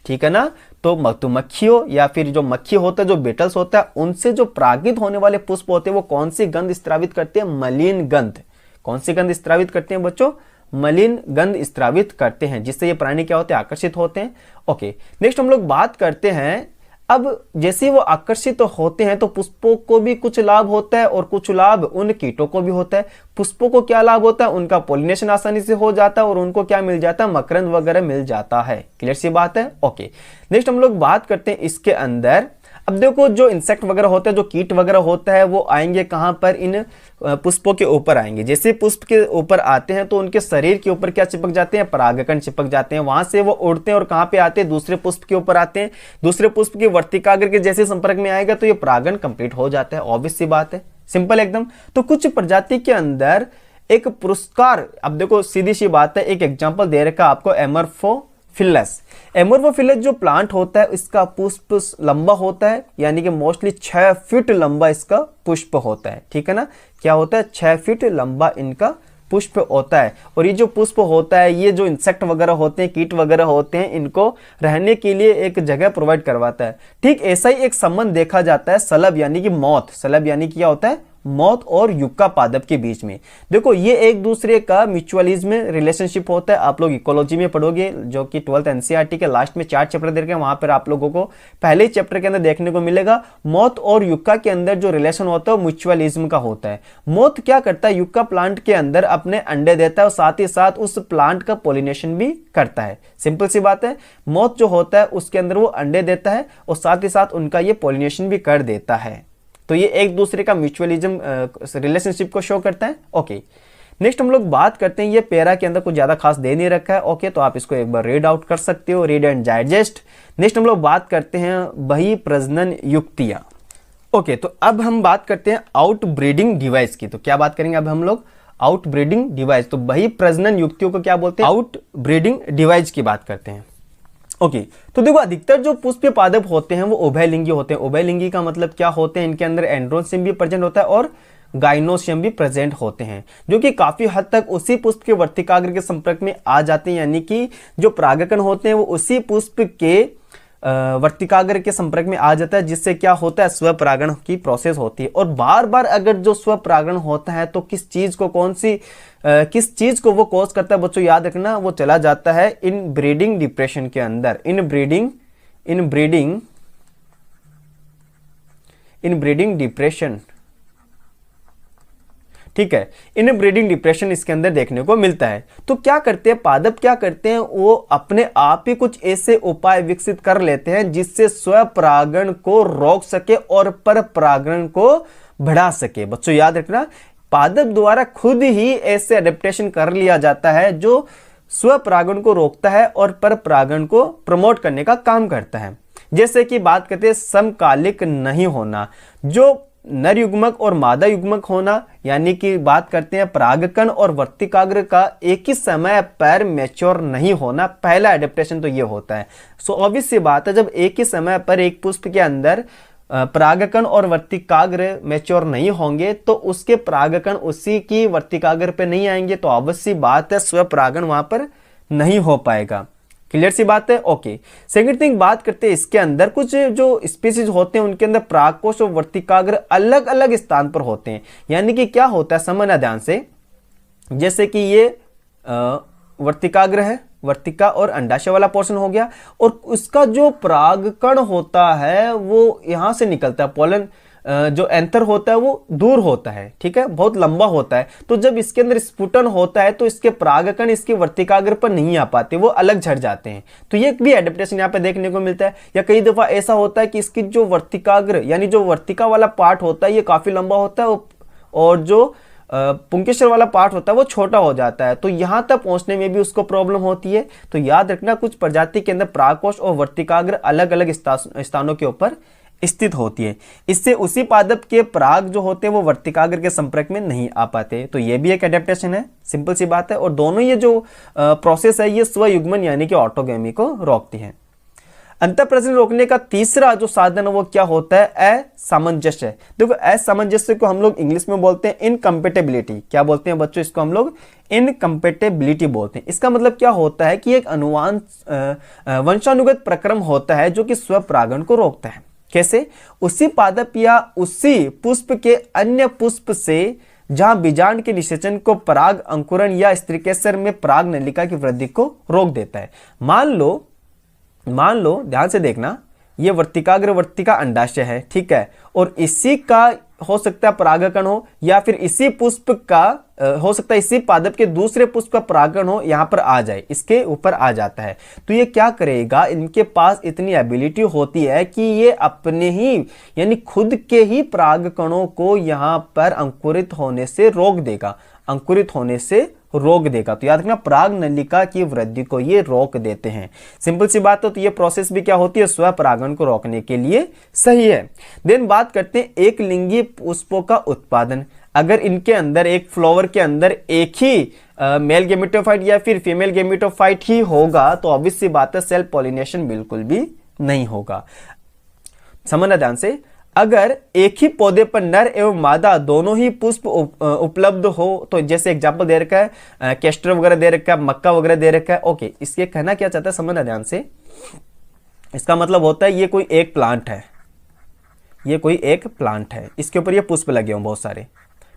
ठीक है ना। तो मधुमक्खियों या फिर जो मक्खी होता है, जो बीटल्स होता है, उनसे जो परागित होने वाले पुष्प होते हैं वो कौन सी गंध स्त्रावित करते हैं? मलिन गंध। कौन सी गंध स्त्रावित करते हैं बच्चों? मलिन गंध स्त्रावित करते हैं, जिससे ये प्राणी क्या होते हैं? आकर्षित होते हैं। ओके, नेक्स्ट हम लोग बात करते हैं। अब जैसे वो आकर्षित होते हैं तो पुष्पों को भी कुछ लाभ होता है और कुछ लाभ उन कीटों को भी होता है। पुष्पों को क्या लाभ होता है? उनका पॉलिनेशन आसानी से हो जाता है और उनको क्या मिल जाता है? मकरंद वगैरह मिल जाता है। क्लियर सी बात है। ओके, नेक्स्ट हम लोग बात करते हैं इसके अंदर। अब देखो, जो इंसेक्ट वगैरह होते हैं, जो कीट वगैरह होता है, वो आएंगे कहां पर? इन पुष्पों के ऊपर आएंगे। जैसे पुष्प के ऊपर आते हैं तो उनके शरीर के ऊपर क्या चिपक जाते हैं? परागकण चिपक जाते हैं। वहां से वो उड़ते हैं और कहां पे आते हैं? दूसरे पुष्प के ऊपर आते हैं। दूसरे पुष्प की वर्तिकाग्र के जैसे संपर्क में आएगा तो ये परागण कंप्लीट हो जाता है। ऑब्वियस सी बात है, सिंपल एकदम। तो कुछ प्रजाति के अंदर एक पुरस्कार, अब देखो सीधी सी बात है, एक एग्जाम्पल दे रखा आपको, एमोर्फोफिलस। एमोर्फोफिलस जो प्लांट होता है इसका पुष्प लंबा होता है, यानी कि मोस्टली 6 फीट लंबा इसका पुष्प होता है, ठीक है ना। क्या होता है? 6 फीट लंबा इनका पुष्प होता है। और ये जो पुष्प होता है, ये जो इंसेक्ट वगैरह होते हैं, कीट वगैरह होते हैं, इनको रहने के लिए एक जगह प्रोवाइड करवाता है। ठीक ऐसा ही एक संबंध देखा जाता है सलब यानी कि मौत। सलब यानी कि क्या होता है? मौत और युक्का पादप के बीच में। देखो, ये एक दूसरे का म्यूचुअलिज्म में रिलेशनशिप होता है। आप लोग इकोलॉजी में पढ़ोगे, जो कि 12th एनसीईआरटी के लास्ट में 4 चैप्टर दे रखे हैं, वहां पर आप लोगों को पहले ही चैप्टर के अंदर देखने को मिलेगा। मौत और युक्का के अंदर जो रिलेशन होता है वो म्यूचुअलिज्म का होता है। मौत क्या करता है? युक्का प्लांट के अंदर अपने अंडे देता है और साथ ही साथ उस प्लांट का पॉलिनेशन भी करता है। सिंपल सी बात है। मौत जो होता है उसके अंदर वो अंडे देता है और साथ ही साथ उनका ये पॉलिनेशन भी कर देता है। तो ये एक दूसरे का म्यूचुअलिज्म रिलेशनशिप को शो करता है। ओके, नेक्स्ट हम लोग बात करते हैं, ये पैरा के अंदर कुछ ज्यादा खास दे नहीं रखा है। ओके, तो आप इसको एक बार रीड आउट कर सकते हो, रीड एंड डाइजेस्ट। नेक्स्ट हम लोग बात करते हैं बही प्रजनन युक्तियां। ओके, तो अब हम बात करते हैं आउट ब्रीडिंग डिवाइस की। तो क्या बात करेंगे अब हम लोग? Out breeding device. तो बही प्रजनन युक्तियों को क्या बोलते हैं? आउट ब्रीडिंग डिवाइस की बात करते हैं। ओके, तो देखो, अधिकतर जो पुष्पीय पादप होते हैं वो उभयलिंगी होते हैं। उभयलिंगी का मतलब क्या होते हैं? इनके अंदर एंड्रोसियम भी प्रेजेंट होता है और गाइनोसियम भी प्रेजेंट होते हैं, जो कि काफी हद तक उसी पुष्प के वर्तिकाग्र के संपर्क में आ जाते हैं। यानी कि जो परागकण होते हैं वो उसी पुष्प के वर्तिकाग्र के संपर्क में आ जाता है, जिससे क्या होता है? स्वपरागण की प्रोसेस होती है। और बार बार अगर जो स्वपरागण होता है तो किस चीज को वो कॉज करता है बच्चों? याद रखना, वो चला जाता है इन ब्रीडिंग डिप्रेशन के अंदर। इन ब्रीडिंग डिप्रेशन, ठीक है। इन ब्रीडिंग डिप्रेशन इसके अंदर देखने को मिलता है। तो क्या करते हैं पादप? क्या करते हैं? वो अपने आप ही कुछ ऐसे उपाय विकसित कर लेते हैं जिससे स्वपरागण को रोक सके और परपरागण को बढ़ा सके। बच्चों याद रखना, पादप द्वारा खुद ही ऐसे एडेप्टेशन कर लिया जाता है जो स्वपरागण को रोकता है और परपरागण को प्रमोट करने का काम करता है। जैसे कि बात करते हैं समकालिक नहीं होना। जो नर युग्मक और मादा युग्मक होना, यानी कि बात करते हैं परागकण और वर्तिकाग्र का एक ही समय पर मैच्योर नहीं होना, पहला एडेप्टेशन तो ये होता है। सो ऑब्वियस सी बात है, जब एक ही समय पर एक पुष्प के अंदर परागकण और वर्तिकाग्र मैच्योर नहीं होंगे तो उसके परागकण उसी की वर्तिकाग्र पे नहीं आएंगे, तो अवश्य बात है स्वपरागण वहां पर नहीं हो पाएगा। क्लियर सी बात है। ओके, सेकंड थिंग बात करते हैं इसके अंदर कुछ जो स्पीसीज होते हैं उनके अंदर परागकोश और वर्तिकाग्र अलग अलग स्थान पर होते हैं। यानी कि क्या होता है, समझना ध्यान से, जैसे कि ये वर्तिकाग्र है, वर्तिका और अंडाशय वाला पोर्शन हो गया, और उसका जो परागकण होता है वो यहां से निकलता है, पोलन जो एंथर होता है वो दूर होता है, ठीक है, बहुत लंबा होता है। तो जब इसके अंदर स्फुटन होता है तो इसके परागकण इसके वर्तिकाग्र पर नहीं आ पाते, वो अलग झड़ जाते हैं। तो ये भी एडेप्टेशन यहाँ पे देखने को मिलता है। या कई दफा ऐसा होता है कि इसकी जो वर्तिकाग्र यानी जो वर्तिका वाला पार्ट होता है ये काफी लंबा होता है और जो पुंकेसर वाला पार्ट होता है वो छोटा हो जाता है, तो यहां तक पहुंचने में भी उसको प्रॉब्लम होती है। तो याद रखना, कुछ प्रजाति के अंदर परागकोश और वर्तिकाग्र अलग अलग स्थानों के ऊपर स्थित होती है। इससे उसी पादप के पराग जो होते हैं वो वर्तिकाग्र के संपर्क में नहीं आ पाते। तो ये भी एक एडेप्टेशन है, सिंपल सी बात है। और दोनों ये जो प्रोसेस है ये स्वयुग्मन यानी कि ऑटोगेमी को रोकती है। अंतःप्रजनन रोकने का तीसरा जो साधन है वो क्या होता है, असामंजस्य। देखो, असामंजस्य को हम लोग इंग्लिश में बोलते हैं इनकम्पेटेबिलिटी। क्या बोलते हैं बच्चों, इसको हम लोग इनकम्पेटेबिलिटी बोलते हैं। इसका मतलब क्या होता है कि एक वंशानुगत प्रक्रम होता है जो कि स्वपरागण को रोकता है। कैसे, उसी पादप या उसी पुष्प के अन्य पुष्प से जहां बीजांड के निषेचन को पराग अंकुरण या स्त्रीकेसर में पराग नलिका की वृद्धि को रोक देता है। मान लो ध्यान से देखना, ये वर्तिकाग्र वर्तिका अंडाशय है, ठीक है, और इसी का हो सकता है परागकण हो, या फिर इसी पुष्प का हो सकता है इसी पादप के दूसरे पुष्प का परागकण हो, यहां पर आ जाए, इसके ऊपर आ जाता है। तो ये क्या करेगा, इनके पास इतनी एबिलिटी होती है कि ये अपने ही यानी खुद के ही परागकणों को यहां पर अंकुरित होने से रोक देगा, तो याद रखना, पराग नलिका की वृद्धि को ये रोक देते हैं। सिंपल सी बात है। तो ये प्रोसेस भी क्या होती है, स्वपरागण को रोकने के लिए सही है। देन बात करते हैं एक लिंगी पुष्पों का उत्पादन। अगर इनके अंदर एक फ्लावर के अंदर एक ही मेल गेमेटोफाइट या फिर फीमेल गेमेटोफाइट ही होगा तो ऑब्वियस सी बात है सेल्फ पॉलिनेशन बिल्कुल भी नहीं होगा। समझना ध्यान से, अगर एक ही पौधे पर नर एवं मादा दोनों ही पुष्प उपलब्ध हो, तो जैसे एग्जांपल दे रखा है कैस्टर वगैरह दे रखा है, मक्का वगैरह दे रखा है। ओके, इसके कहना क्या चाहता है, समझना ध्यान से। इसका मतलब होता है ये कोई एक प्लांट है, इसके ऊपर ये पुष्प लगे हों बहुत सारे,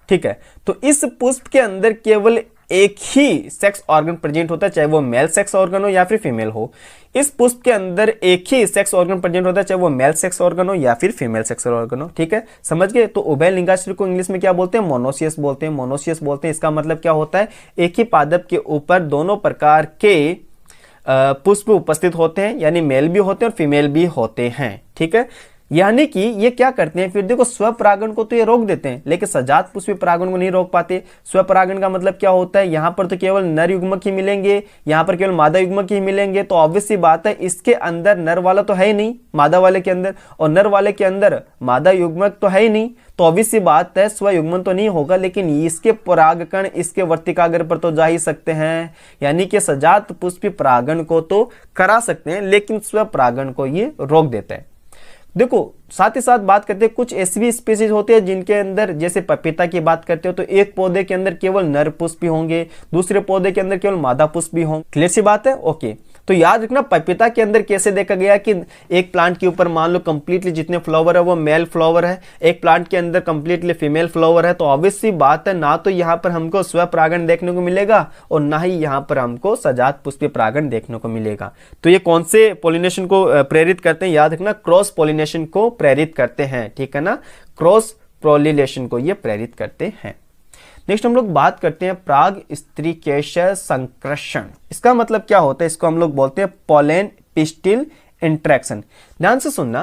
ठीक है। तो इस पुष्प के अंदर केवल एक ही सेक्स ऑर्गन प्रेजेंट होता है, चाहे वो मेल सेक्स ऑर्गन हो या फिर फीमेल हो। इस पुष्प के अंदर एक ही सेक्स ऑर्गन प्रेजेंट होता है, चाहे वो मेल सेक्स ऑर्गन हो या फिर फीमेल सेक्स ऑर्गन हो, ठीक है, समझ गए। तो उभय लिंगाश्रय को इंग्लिश में क्या बोलते हैं, मोनोसियस बोलते हैं। इसका मतलब क्या होता है, एक ही पादप के ऊपर दोनों प्रकार के पुष्प उपस्थित होते हैं, यानी मेल भी होते हैं और फीमेल भी होते हैं, ठीक है। यानी कि ये क्या करते हैं, फिर देखो स्वपरागण को तो ये रोक देते हैं, लेकिन सजात पुष्पी परागण को नहीं रोक पाते। स्वपरागण का मतलब क्या होता है, यहां पर तो केवल नर युग्मक ही मिलेंगे, यहां पर केवल मादा युग्मक ही मिलेंगे। तो ऑब्वियस सी बात है, इसके अंदर नर वाला तो है ही नहीं मादा वाले के अंदर, और नर वाले के अंदर मादा युग्मक तो है ही नहीं, तो ऑब्वियस सी बात है स्वयुग्मन तो नहीं होगा, लेकिन इसके परागकण इसके वर्तिकाग्र पर तो जा ही सकते हैं, यानी कि सजात पुष्पी परागण को तो करा सकते हैं, लेकिन स्वपरागण को ये रोक देता है। देखो, साथ ही साथ बात करते हैं कुछ ऐसी भी स्पीसीज होते हैं जिनके अंदर, जैसे पपीता की बात करते हो तो एक पौधे के अंदर केवल नर पुष्प भी होंगे, दूसरे पौधे के अंदर केवल मादा पुष्प भी होंगे। क्लियर सी बात है। ओके, तो याद रखना पपीता के अंदर कैसे देखा गया कि एक प्लांट के ऊपर मान लो कंप्लीटली जितने फ्लावर है वो मेल फ्लावर है, एक प्लांट के अंदर कंप्लीटली फीमेल फ्लावर है, तो ऑब्वियस सी बात है ना तो यहाँ पर हमको स्वपरागण देखने को मिलेगा और ना ही यहाँ पर हमको सजात पुष्पी परागण देखने को मिलेगा। तो ये कौन से पॉलिनेशन को प्रेरित करते हैं, याद रखना क्रॉस पॉलिनेशन को प्रेरित करते हैं, ठीक है ना, क्रॉस पॉलिनेशन को ये प्रेरित करते हैं। नेक्स्ट हम लोग बात करते हैं प्राग स्त्रीकेशर संकर्षण। इसका मतलब क्या होता है, इसको हम लोग बोलते हैं पोलन पिस्टिल इंटरेक्शन। ध्यान से सुनना,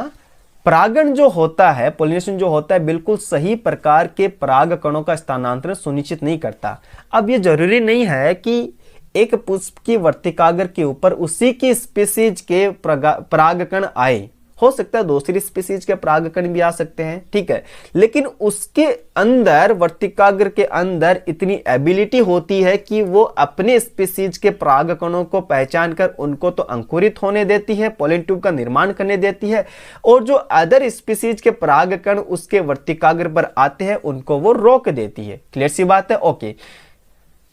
परागण जो होता है, पॉलिनेशन जो होता है, बिल्कुल सही प्रकार के पराग कणों का स्थानांतरण सुनिश्चित नहीं करता। अब ये जरूरी नहीं है कि एक पुष्प की वर्तिकाग्र के ऊपर उसी की स्पीसीज के परागकण आए, हो सकता है दूसरी स्पीसीज के परागकण भी आ सकते हैं, ठीक है, लेकिन उसके अंदर वर्तिकाग्र के अंदर इतनी एबिलिटी होती है कि वो अपने स्पीसीज के परागकणों को पहचान कर उनको तो अंकुरित होने देती है, पॉलन ट्यूब का निर्माण करने देती है, और जो अदर स्पीसीज के परागकण उसके वर्तिकाग्र पर आते हैं उनको वो रोक देती है। क्लियर सी बात है? ओके,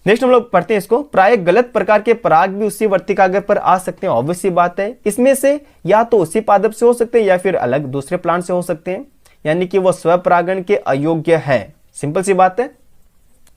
नेक्स्ट हम लोग पढ़ते हैं इसको। प्राय गलत प्रकार के पराग भी उसी वर्तिकाग्र पर आ सकते हैं, ऑब्वियस सी बात है। इसमें से या तो उसी पादप से हो सकते हैं या फिर अलग दूसरे प्लांट से हो सकते हैं, यानी कि वो स्वपरागण के अयोग्य है। सिंपल सी बात है,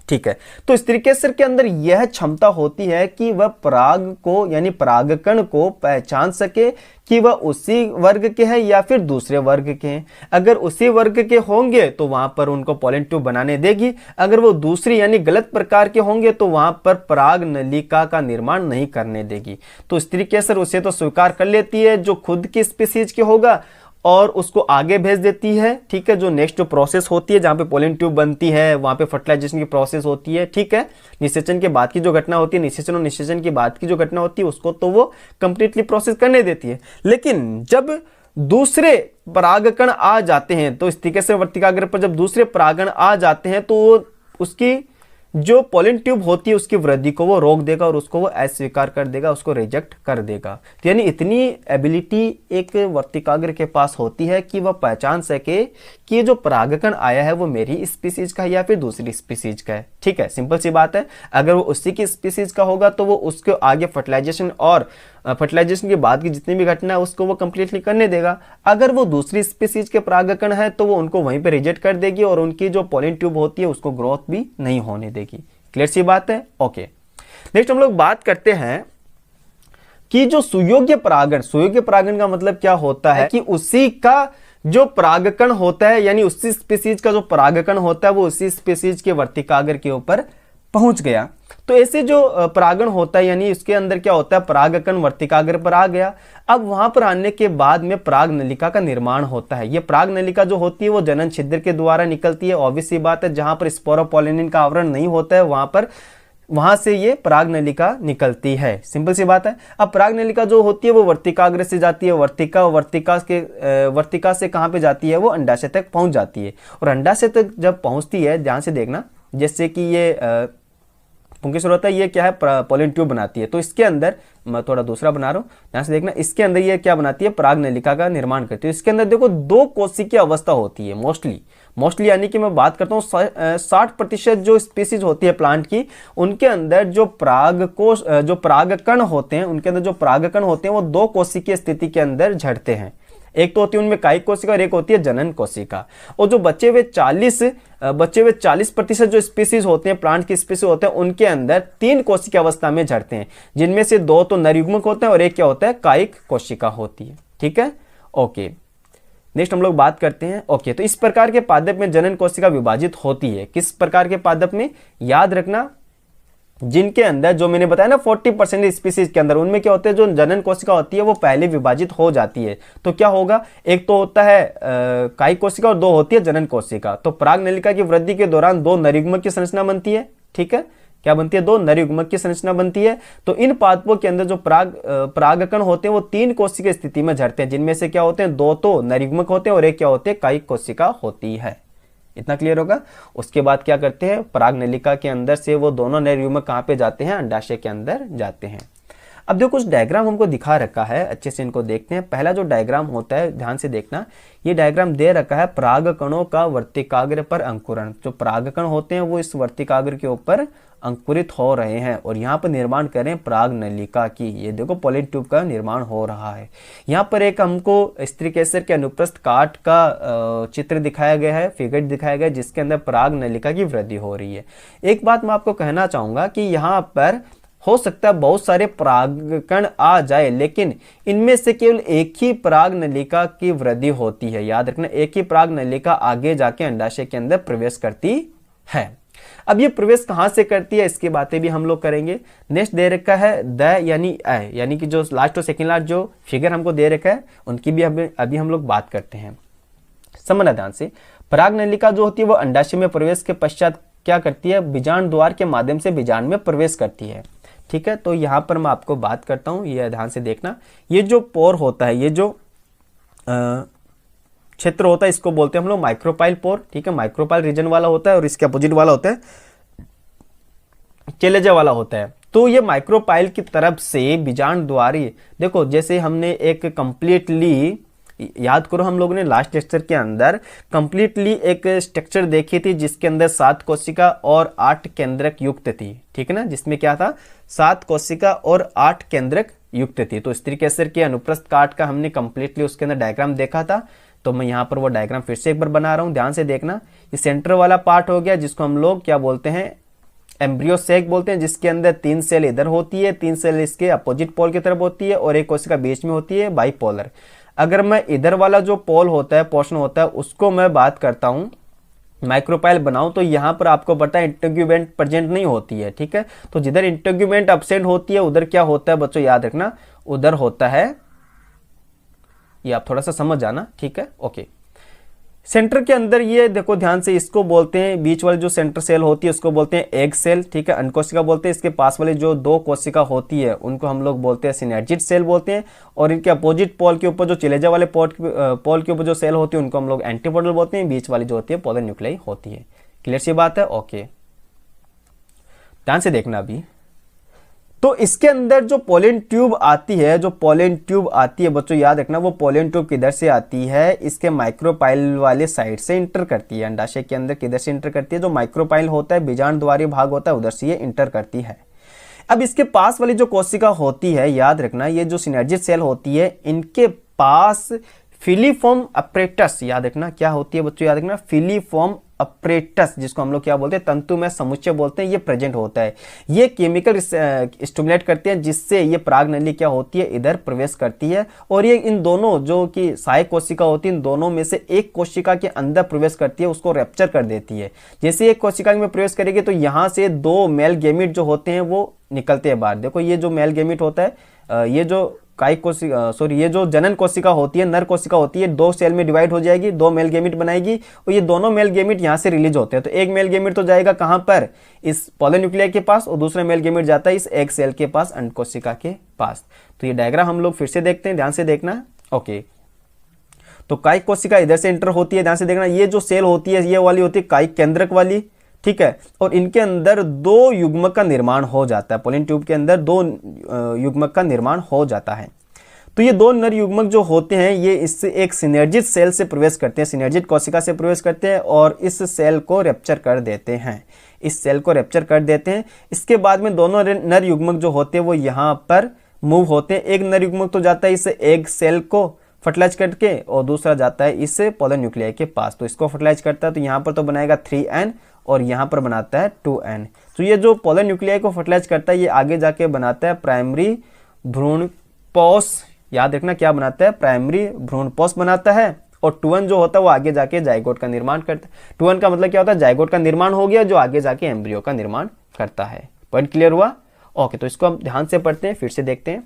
ठीक है। तो स्त्रीकेसर के अंदर यह क्षमता होती है कि वह पराग को यानी परागकण को पहचान सके कि वह उसी वर्ग के हैं या फिर दूसरे वर्ग के हैं। अगर उसी वर्ग के होंगे तो वहां पर उनको पॉलन ट्यूब बनाने देगी, अगर वो दूसरी यानी गलत प्रकार के होंगे तो वहां पर पराग नलिका का निर्माण नहीं करने देगी। तो स्त्रीकेसर उसे तो स्वीकार कर लेती है जो खुद की स्पीसीज के होगा और उसको आगे भेज देती है, ठीक है। जो नेक्स्ट जो प्रोसेस होती है जहां पे पॉलन ट्यूब बनती है वहां पे फर्टिलाइजेशन की प्रोसेस होती है, ठीक है। निषेचन के बाद की जो घटना होती है, निषेचन और निषेचन के बाद की जो घटना होती है उसको तो वो कंप्लीटली प्रोसेस करने देती है। लेकिन जब दूसरे परागकण आ जाते हैं तो स्त्रीकेसर वर्तिकाग्र पर जब दूसरे परागण आ जाते हैं तो उसकी जो पॉलन ट्यूब होती है उसकी वृद्धि को वो रोक देगा और उसको वो अस्वीकार कर देगा, उसको रिजेक्ट कर देगा। तो यानी इतनी एबिलिटी एक वर्तिकाग्र के पास होती है कि वह पहचान सके कि ये जो परागकण आया है वो मेरी स्पीसीज का है या फिर दूसरी स्पीसीज का है, ठीक है। सिंपल सी बात है, अगर वो उसी की स्पीसीज का होगा तो वो उसके आगे फर्टिलाइजेशन और फर्टिलाइजेशन के बाद की जितनी भी घटना है उसको वो कंप्लीटली करने देगा। अगर वो दूसरी स्पीसीज के परागकण है तो वो उनको वहीं पे रिजेक्ट कर देगी और उनकी जो पॉलन ट्यूब होती है उसको ग्रोथ भी नहीं होने देगी। क्लियर सी बात है? ओके, नेक्स्ट हम लोग बात करते हैं कि जो सुयोग्य परागण का मतलब क्या होता है कि उसी का जो परागकण होता है यानी उसी स्पीसीज का जो परागकण होता है वो उसी स्पीसीज के वर्तिकाग्र के ऊपर पहुंच गया। तो ऐसे जो परागण होता है यानी इसके अंदर क्या होता है, परागकण वर्तिकाग्र पर आ गया। अब वहां पर आने के बाद में पराग नलिका का निर्माण होता है। ये पराग नलिका जो होती है वो जनन छिद्र के द्वारा निकलती है। ऑब्वियस सी बात है, जहां पर स्पोरोपोलिनिन का आवरण नहीं होता है वहां से ये पराग नलिका निकलती है। सिंपल सी बात है। अब पराग नलिका जो होती है वो वर्तिकाग्र से जाती है, वर्तिका से कहां पे जाती है, वो अंडाशय तक पहुंच जाती है। और अंडाशय तक जब पहुंचती है, ध्यान से देखना, जैसे कि ये पुंकेसर होता है, ये क्या है, पॉलन ट्यूब बनाती है। तो इसके अंदर मैं थोड़ा दूसरा बना रहा हूं, ध्यान से देखना, इसके अंदर ये क्या बनाती है, पराग नलिका का निर्माण करती है। इसके अंदर देखो 2 कोशिकीय अवस्था होती है मोस्टली यानी कि मैं बात करता हूँ 60% जो स्पीसीज होती है प्लांट की, उनके अंदर जो परागकण होते हैं, उनके अंदर जो परागकण होते हैं वो 2 कोशिकीय स्थिति के अंदर झड़ते हैं। एक तो होती है उनमें कायिक कोशिका और एक होती है जनन कोशिका। और जो बचे हुए 40% जो स्पीसीज होते हैं, प्लांट की स्पीसीज होते हैं, उनके अंदर 3 कोशिका अवस्था में झड़ते हैं, जिनमें से 2 तो नरयुग्मक होते हैं और एक क्या होता है, कायिक कोशिका होती है, ठीक है। ओके, नेक्स्ट हम लोग बात करते हैं। ओके, तो इस प्रकार के पादप में जनन कोशिका विभाजित होती है। किस प्रकार के पादप में, याद रखना, जिनके अंदर जो मैंने बताया ना 40% स्पीसीज के अंदर, उनमें क्या होता है, जो जनन कोशिका होती है वो पहले विभाजित हो जाती है। तो क्या होगा, एक तो होता है कायिक कोशिका और 2 होती है जनन कोशिका। तो पराग नलिका की वृद्धि के दौरान 2 नरयुग्मक की संरचना बनती है, ठीक है। क्या बनती है, 2 नरयुग्मक की संरचना बनती है। तो इन पादपों के अंदर जो परागकण होते हैं वो 3 कोशिकीय स्थिति में झड़ते हैं, जिनमें से क्या होते हैं, 2 तो नरयुग्मक होते हैं और एक क्या होते हैं, कायिक कोशिका होती है। इतना क्लियर होगा। उसके बाद क्या करते हैं, पराग नलिका के अंदर से वो दोनों नरयुग्मक कहां पे जाते हैं, अंडाशय के अंदर जाते हैं। अब जो कुछ डायग्राम हमको दिखा रखा है, अच्छे से इनको देखते हैं। पहला जो डायग्राम होता है, ध्यान से देखना, ये डायग्राम दे रखा है परागकणों का वर्तिकाग्र पर अंकुरण। जो परागकण होते हैं वो इस वर्तिकाग्र के ऊपर अंकुरित हो रहे हैं और यहाँ पर निर्माण करें पराग नलिका की। ये देखो पॉलन ट्यूब का निर्माण हो रहा है। यहाँ पर एक हमको स्त्रीकेसर के अनुप्रस्थ काट का चित्र दिखाया गया है, फिगर दिखाया गया है, जिसके अंदर पराग नलिका की वृद्धि हो रही है। एक बात मैं आपको कहना चाहूंगा कि यहाँ पर हो सकता है बहुत सारे परागकण आ जाए, लेकिन इनमें से केवल एक ही पराग नलिका की वृद्धि होती है। याद रखना, एक ही पराग नलिका आगे जाके अंडाशय के अंदर प्रवेश करती है। अब ये प्रवेश कहां से करती है, इसकी बातें भी हम लोग करेंगे। नेक्स्ट दे रखा है द यानी ए, यानी कि जो लास्ट और सेकंड लास्ट जो फिगर हमको दे रखा है उनकी भी अभी हम लोग बात करते हैं। समझना ध्यान से, पराग नलिका जो होती है वो अंडाशय में प्रवेश के पश्चात क्या करती है, बीजांड द्वार के माध्यम से बीजांड में प्रवेश करती है, ठीक है। तो यहां पर मैं आपको बात करता हूं, ये ध्यान से देखना, ये जो पोर होता है, ये जो क्षेत्र होता है, इसको बोलते हैं हम लोग माइक्रोपाइल पोर, ठीक है। माइक्रोपाइल रीजन वाला होता है और इसके अपोजिट वाला होता है चेलेजा वाला होता है। तो ये माइक्रोपाइल की तरफ से बीजांड द्वारी, देखो जैसे हमने एक कंप्लीटली, याद करो हम लोगों ने लास्ट लेक्चर के अंदर कंप्लीटली एक स्ट्रक्चर देखी थी जिसके अंदर 7 कोशिका और 8 केंद्रक युक्त थी, ठीक है ना, जिसमें क्या था 7 कोशिका और 8 केंद्रक युक्त थी। तो स्त्री केसर के अनुप्रस्थ काट का हमने कंप्लीटली उसके अंदर डायग्राम देखा था। तो मैं यहाँ पर वो डायग्राम फिर से एक बार बना रहा हूँ, ध्यान से देखना। ये सेंटर वाला पार्ट हो गया जिसको हम लोग क्या बोलते हैं, एम्ब्रियो सैक बोलते हैं, जिसके अंदर 3 सेल इधर होती है, 3 सेल इसके अपोजिट पोल की तरफ होती है और एक कोशिका बीच में होती है, बाइपोलर। अगर मैं इधर वाला जो पोल होता है, पोर्शन होता है, उसको मैं बात करता हूँ माइक्रोपाइल बनाऊं, तो यहाँ पर आपको पता है इंटेग्यूमेंट प्रेजेंट नहीं होती है, ठीक है। तो जिधर इंटेग्यूमेंट एब्सेंट होती है उधर क्या होता है बच्चों, याद रखना, उधर होता है, ये आप थोड़ा सा समझ जाना, ठीक है, ओके। सेंटर के अंदर ये देखो ध्यान से, इसको बोलते हैं, बीच वाली जो सेंटर सेल होती है उसको बोलते हैं एग सेल, ठीक है, अंडकोशिका बोलते हैं। इसके पास वाली जो 2 कोशिका होती है उनको हम लोग बोलते हैं सिनर्जिड सेल बोलते हैं। और इनके अपोजिट पोल के ऊपर जो चिलेजा वाले पोल के ऊपर जो सेल होती है उनको हम लोग एंटीपोडल बोलते हैं। बीच वाली जो होती है पोलर न्यूक्लियाई होती है। क्लियर सी बात है, ओके। ध्यान से देखना अभी। तो इसके अंदर जो पोलन ट्यूब आती है, जो पोलन ट्यूब आती है बच्चों याद रखना, वो पोलन ट्यूब किधर से आती है, इसके माइक्रोपाइल वाले साइड से इंटर करती है। अंडाशय के अंदर किधर से इंटर करती है, जो माइक्रोपाइल होता है, बीजांड द्वारी भाग होता है, उधर से ये इंटर करती है। अब इसके पास वाली जो कोशिका होती है, याद रखना, ये जो सिनर्जिड सेल होती है, इनके पास फिलीफॉर्म अपरेटस, याद रखना क्या होती है बच्चों, याद रखना फिलीफॉर्म अपरेटस, जिसको हम लोग क्या बोलते हैं, तंतुमय समुच्चय बोलते हैं, ये प्रेजेंट होता है। ये केमिकल स्टिमुलेट करते हैं जिससे ये पराग नली क्या होती है, इधर प्रवेश करती है। और ये इन दोनों जो कि सहायक कोशिका होती है, इन दोनों में से एक कोशिका के अंदर प्रवेश करती है, उसको रैप्चर कर देती है। जैसे एक कोशिका में प्रवेश करेगी तो यहाँ से 2 मेल गैमीट जो होते हैं वो निकलते हैं बाहर। देखो ये जो मेल गैमीट होता है, ये जो ये जो जनन कोशिका होती है, नर कोशिका होती है, 2 सेल में डिवाइड हो जाएगी, 2 मेल गेमिट बनाएगी और ये दोनों मेल गेमिट यहाँ से रिलीज होते हैं। तो एक मेल गेमिट तो जाएगा कहाँ पर, इस पोलर न्यूक्लियाई के पास, और दूसरा मेल गेमिट जाता है इस एग सेल के पास, अंड कोशिका के पास। तो ये डायग्राम हम लोग फिर से देखते हैं, ध्यान से देखना, ओके। तो कायिक कोशिका इधर से एंटर होती है, ध्यान से देखना, ये जो सेल होती है ये वाली होती है कायिक केंद्रक वाली, ठीक है। और इनके अंदर 2 युग्मक का निर्माण हो जाता है, पोलन ट्यूब के अंदर 2 युग्मक का निर्माण हो जाता है। तो ये 2 नर युग्मक जो होते हैं ये इससे एक सिनर्जिड सेल से प्रवेश करते हैं, सिनर्जिड कोशिका से प्रवेश करते हैं और इस सेल को रैप्चर कर देते हैं, इस सेल को रैप्चर कर देते हैं। इसके बाद में दोनों नर युग्मक जो होते हैं वो यहाँ पर मूव होते हैं। एक नर युग्मक तो जाता है इस एग सेल को फर्टिलाइज करके और दूसरा जाता है इस पोलर न्यूक्लियाई के पास। तो इसको फर्टिलाइज करता है तो यहाँ पर तो बनाएगा 3N और यहाँ पर बनाता है 2N। तो ये जो पोलर न्यूक्लियाई को फर्टिलाइज करता है ये आगे जाके बनाता है प्राइमरी भ्रूणपोष, याद रखना क्या बनाता है, प्राइमरी भ्रूणपोष बनाता है। और 2N जो होता है वो आगे जाके जाइगोट का निर्माण करता है। 2N का मतलब क्या होता है, जाइगोट का निर्माण हो गया जो आगे जाके एम्ब्रियो का निर्माण करता है। पॉइंट क्लियर हुआ, ओके। तो इसको हम ध्यान से पढ़ते हैं, फिर से देखते हैं।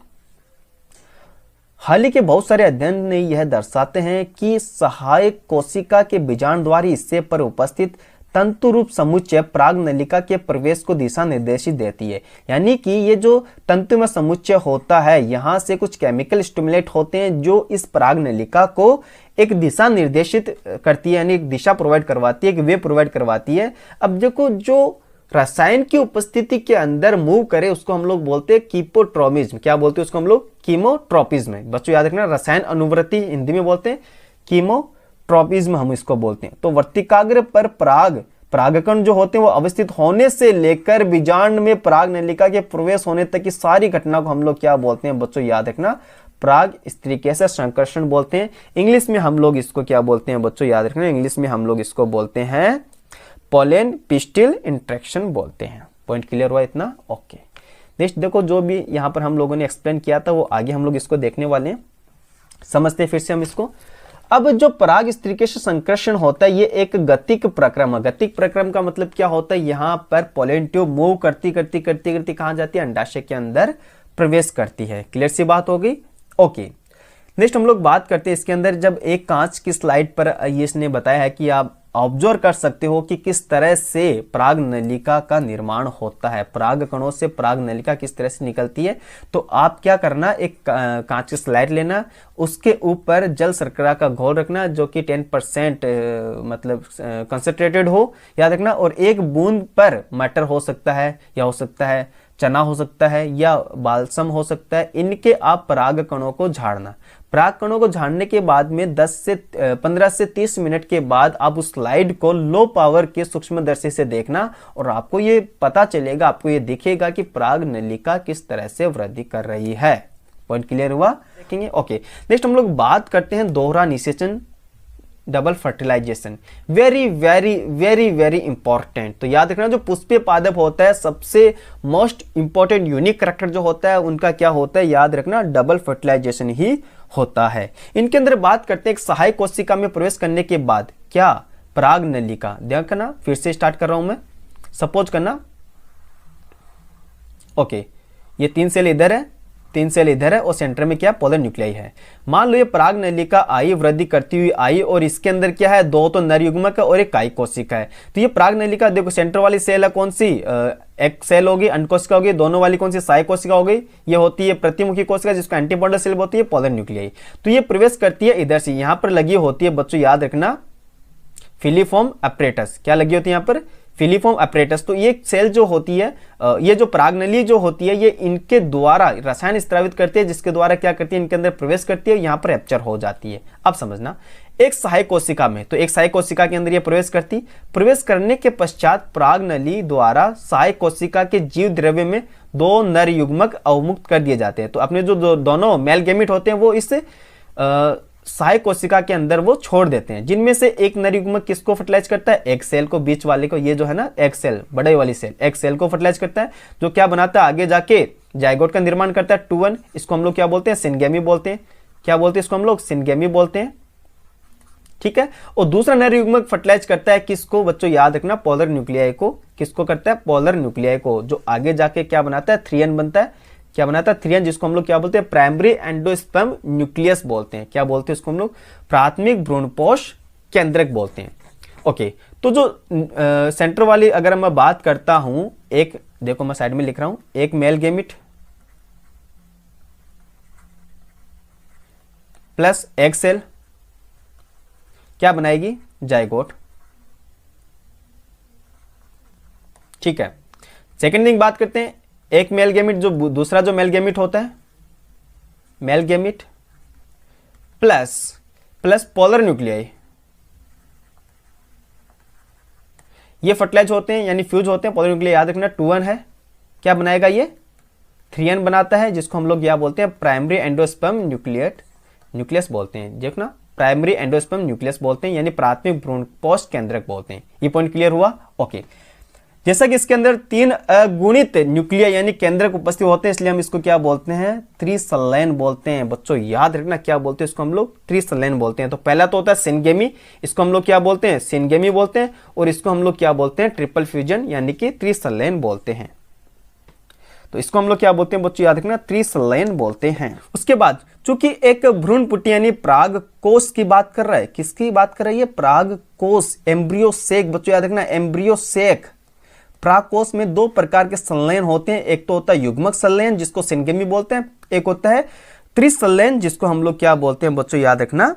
हाल ही के बहुत सारे अध्ययन ने यह दर्शाते हैं कि सहायक कोशिका के बीजांडद्वारी हिस्से पर उपस्थित तंतु रूप समुच्चय पराग नलिका के प्रवेश को दिशा निर्देशित देती है। यानी कि ये जो तंतुमय समुच्चय होता है यहाँ से कुछ केमिकल स्टिमुलेट होते हैं जो इस पराग नलिका को एक दिशा निर्देशित करती है, यानी एक दिशा प्रोवाइड करवाती है, एक वे प्रोवाइड करवाती है। अब देखो जो रसायन की उपस्थिति के अंदर मूव करे उसको हम लोग बोलते हैं कीपोट्रोमिज्म। क्या बोलते हैं उसको हम लोग, कीमोट्रोपिज्म। बच्चों याद रखना, रसायन अनुवृत्ति हिंदी में बोलते हैं, कीमोट्रोपिज्म हम इसको बोलते हैं। तो वर्तिकाग्र पर परागकण जो होते हैं वो अवस्थित होने से लेकर बीजांड में पराग नलिका के प्रवेश होने तक की सारी घटना को हम लोग क्या बोलते हैं बच्चों, याद रखना, पराग स्त्रीकेसर संकर्षण बोलते हैं। इंग्लिश में हम लोग इसको क्या बोलते हैं बच्चों, याद रखना, इंग्लिश में हम लोग इसको बोलते हैं पोलन पिस्टिल इंटरेक्शन बोलते हैं। पॉइंट क्लियर हुआ इतना, ओके। नेक्स्ट देखो, जो भी यहाँ पर हम लोगों ने एक्सप्लेन किया था वो आगे हम लोग इसको देखने वाले हैं, समझते हैं फिर से हम इसको। अब जो पराग स्त्रीकेश संकर्षण होता है ये एक गतिक प्रक्रम है। गतिक प्रक्रम का मतलब क्या होता है, यहाँ पर पोलन ट्यूब मूव करती करती करती करती कहाँ जाती है, अंडाशय के अंदर प्रवेश करती है। क्लियर सी बात हो गई, ओके। नेक्स्ट हम लोग बात करते हैं इसके अंदर, जब एक कांच की स्लाइड पर इसने बताया है कि आप ऑब्जर्व कर सकते हो कि किस तरह से पराग नलिका का निर्माण होता है, पराग कणों से पराग नलिका किस तरह से निकलती है। तो आप क्या करना, एक कांच की स्लाइड लेना, उसके ऊपर जल शर्करा का घोल रखना जो कि 10% मतलब कंसंट्रेटेड हो, याद रखना, और एक बूंद पर मटर हो सकता है या हो सकता है चना हो सकता है या बालसम हो सकता है, इनके आप पराग कणों को झाड़ना। पराग कणों को झाड़ने के बाद में 15 से 30 मिनट के बाद आप उस स्लाइड को लो पावर के सूक्ष्मदर्शी से देखना और आपको ये पता चलेगा, आपको ये दिखेगा कि पराग नलिका किस तरह से वृद्धि कर रही है। पॉइंट क्लियर हुआ? देखेंगे। ओके, नेक्स्ट हम लोग बात करते हैं दोहरा निषेचन, double fertilization. Very very very very important. तो याद रखना, जो पुष्पीय पादप होता है सबसे मोस्ट इंपॉर्टेंट यूनिक करैक्टर जो होता है उनका क्या होता है, याद रखना डबल फर्टिलाइजेशन ही होता है। इनके अंदर बात करते हैं एक सहायक कोशिका में प्रवेश करने के बाद क्या पराग नलिका, देखना फिर से स्टार्ट कर रहा हूं मैं, सपोज करना ओके ये 3 सेल इधर है, 3 सेल इधर है और सेंटर में क्या पोलर न्यूक्लियाई है। मान लो ये पराग नलिका आई, वृद्धि करती हुई आई और इसके अंदर क्या है, 2 तो नर युग्मक है और एक कायिक कोशिका है। तो ये पराग नलिका देखो सेंटर वाली सेल है कौन सी, एक सेल होगी, अंड कोशिका होगी, दोनों वाली कौन सी, सहायक कोशिका हो गई। ये होती है प्रतिमुखी कोशिका जिसको एंटीपोडल सेल होती है, पोलर न्यूक्लियाई। तो ये प्रवेश करती है इधर से, यहां पर लगी होती है बच्चों याद रखना फिलीफॉर्म अपरेटस। क्या लगी होती है यहाँ पर, फिलीफॉर्म अपरेटस। तो ये सेल जो होती है, ये जो परागनली जो होती है, ये इनके द्वारा रसायन स्त्रावित करती है जिसके द्वारा क्या करती है, इनके अंदर प्रवेश करती है, यहाँ पर रैप्चर हो जाती है। अब समझना, एक सहायक कोशिका में, तो एक सहायक कोशिका के अंदर ये प्रवेश करने के पश्चात परागनली द्वारा सहायक कोशिका के जीव द्रव्य में 2 नर युग्मक अवमुक्त कर दिए जाते हैं। तो अपने जो दोनों मेल गैमीट होते हैं वो इस सहायक कोशिका के अंदर वो छोड़ देते हैं, जिनमें से एक नर युग्मक किसको फर्टिलाइज करता है, एक सेल को, बीच वाले को, ये जो है ना एक सेल, बड़े वाली सेल, एक सेल को फर्टिलाइज करता है, जो क्या बनाता है आगे जाके जाइगोट का निर्माण करता है 2 1। इसको हम लोग क्या बोलते हैं, सिनगेमी बोलते हैं। क्या बोलते हैं इसको हम लोग, सिनगेमी बोलते हैं, ठीक है। और दूसरा नर युग्मक फर्टिलाइज करता है किसको बच्चों, याद रखना पोलर न्यूक्लियाई को। किसको करता है, पोलर न्यूक्लियाई को, जो आगे जाके क्या बनाता है, 3N बनता है। क्या बनाता है, 3N, जिसको हम लोग क्या बोलते हैं, प्राइमरी एंडोस्पर्म न्यूक्लियस बोलते हैं। क्या बोलते हैं इसको हम लोग, प्राथमिक भ्रूणपोष केंद्रक बोलते हैं। ओके, तो जो सेंटर वाली अगर मैं बात करता हूं, एक देखो मैं साइड में लिख रहा हूं, एक male gamete plus egg cell क्या बनाएगी, जाइगोट, ठीक है। सेकेंड थिंग बात करते हैं, एक मेल गैमिट, जो दूसरा जो मेल गैमिट होता है, mail gamete plus polar nuclei, ये फर्टिलाइज होते हैं यानी फ्यूज होते हैं। पोलर न्यूक्लियाई याद रखना 2 1 है, क्या बनाएगा ये 3N बनाता है, जिसको हम लोग क्या बोलते हैं, प्राइमरी एंडोस्पर्म न्यूक्लियस बोलते हैं। देखना प्राइमरी एंडोस्पर्म न्यूक्लियस बोलते हैं, यानी प्राथमिक भ्रूणपोष केंद्रक बोलते हैं। ये पॉइंट क्लियर हुआ? ओके, जैसा कि इसके अंदर 3 अगुणित न्यूक्लिया यानी केंद्रक उपस्थित होते हैं, इसलिए हम इसको क्या बोलते हैं, त्रिसल्लैन बोलते हैं। बच्चों याद रखना क्या बोलते हैं इसको हम लोग, त्रिसल्लैन बोलते हैं। तो पहला तो होता है सिनगेमी, इसको हम लोग क्या बोलते हैं, सिनगेमी बोलते हैं, और इसको हम लोग क्या बोलते हैं, ट्रिपल फ्यूजन यानी कि त्रिसल्लैन बोलते हैं। तो इसको हम लोग क्या बोलते हैं बच्चों, याद रखना त्रिसल्लैन बोलते हैं। उसके बाद चूंकि एक भ्रूणपुटी यानी पराग कोश की बात कर रहा है, किसकी बात कर रही है, पराग कोश, एम्ब्रियो सेक। बच्चों याद रखना एम्ब्रियो सेक। परागकोश में 2 प्रकार के संलयन होते हैं, एक तो होता है युग्मक संलयन जिसको सिनगेमी बोलते हैं, एक होता है त्रिसंलयन जिसको हम लोग क्या बोलते हैं बच्चों, याद रखना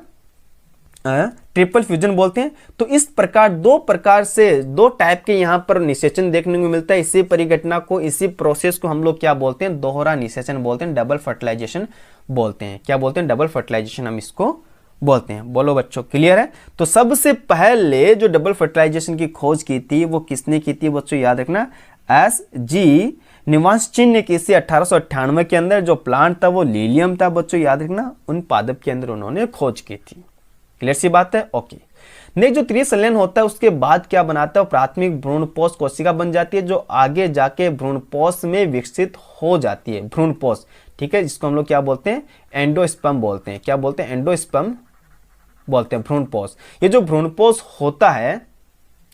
ट्रिपल फ्यूजन बोलते हैं। तो इस प्रकार 2 प्रकार से 2 टाइप के यहाँ पर निषेचन देखने को मिलता है। इसी परिघटना को, इसी प्रोसेस को हम लोग क्या बोलते हैं, दोहरा निषेचन बोलते हैं, डबल फर्टिलाइजेशन बोलते हैं। क्या बोलते हैं, डबल फर्टिलाइजेशन हम इसको बोलते हैं। बोलो बच्चों क्लियर है? तो सबसे पहले जो डबल फर्टिलाइजेशन की खोज की थी वो किसने की थी बच्चों, याद रखना SG निवांशिन ने की थी 1898 के अंदर। जो प्लांट था वो लीलियम था बच्चों, याद रखना उन पादप के अंदर उन्होंने खोज की थी। क्लियर सी बात है? ओके, नेक्स्ट जो त्रिसंलयन होता है उसके बाद क्या बनाता है, प्राथमिक भ्रूणपोष कोशिका बन जाती है, जो आगे जाके भ्रूणपोष में विकसित हो जाती है, भ्रूणपोष, ठीक है, जिसको हम लोग क्या बोलते हैं, एंडोस्पर्म बोलते हैं। क्या बोलते हैं, एंडोस्पर्म बोलते हैं, भ्रूणपोष। ये जो भ्रूणपोष होता है,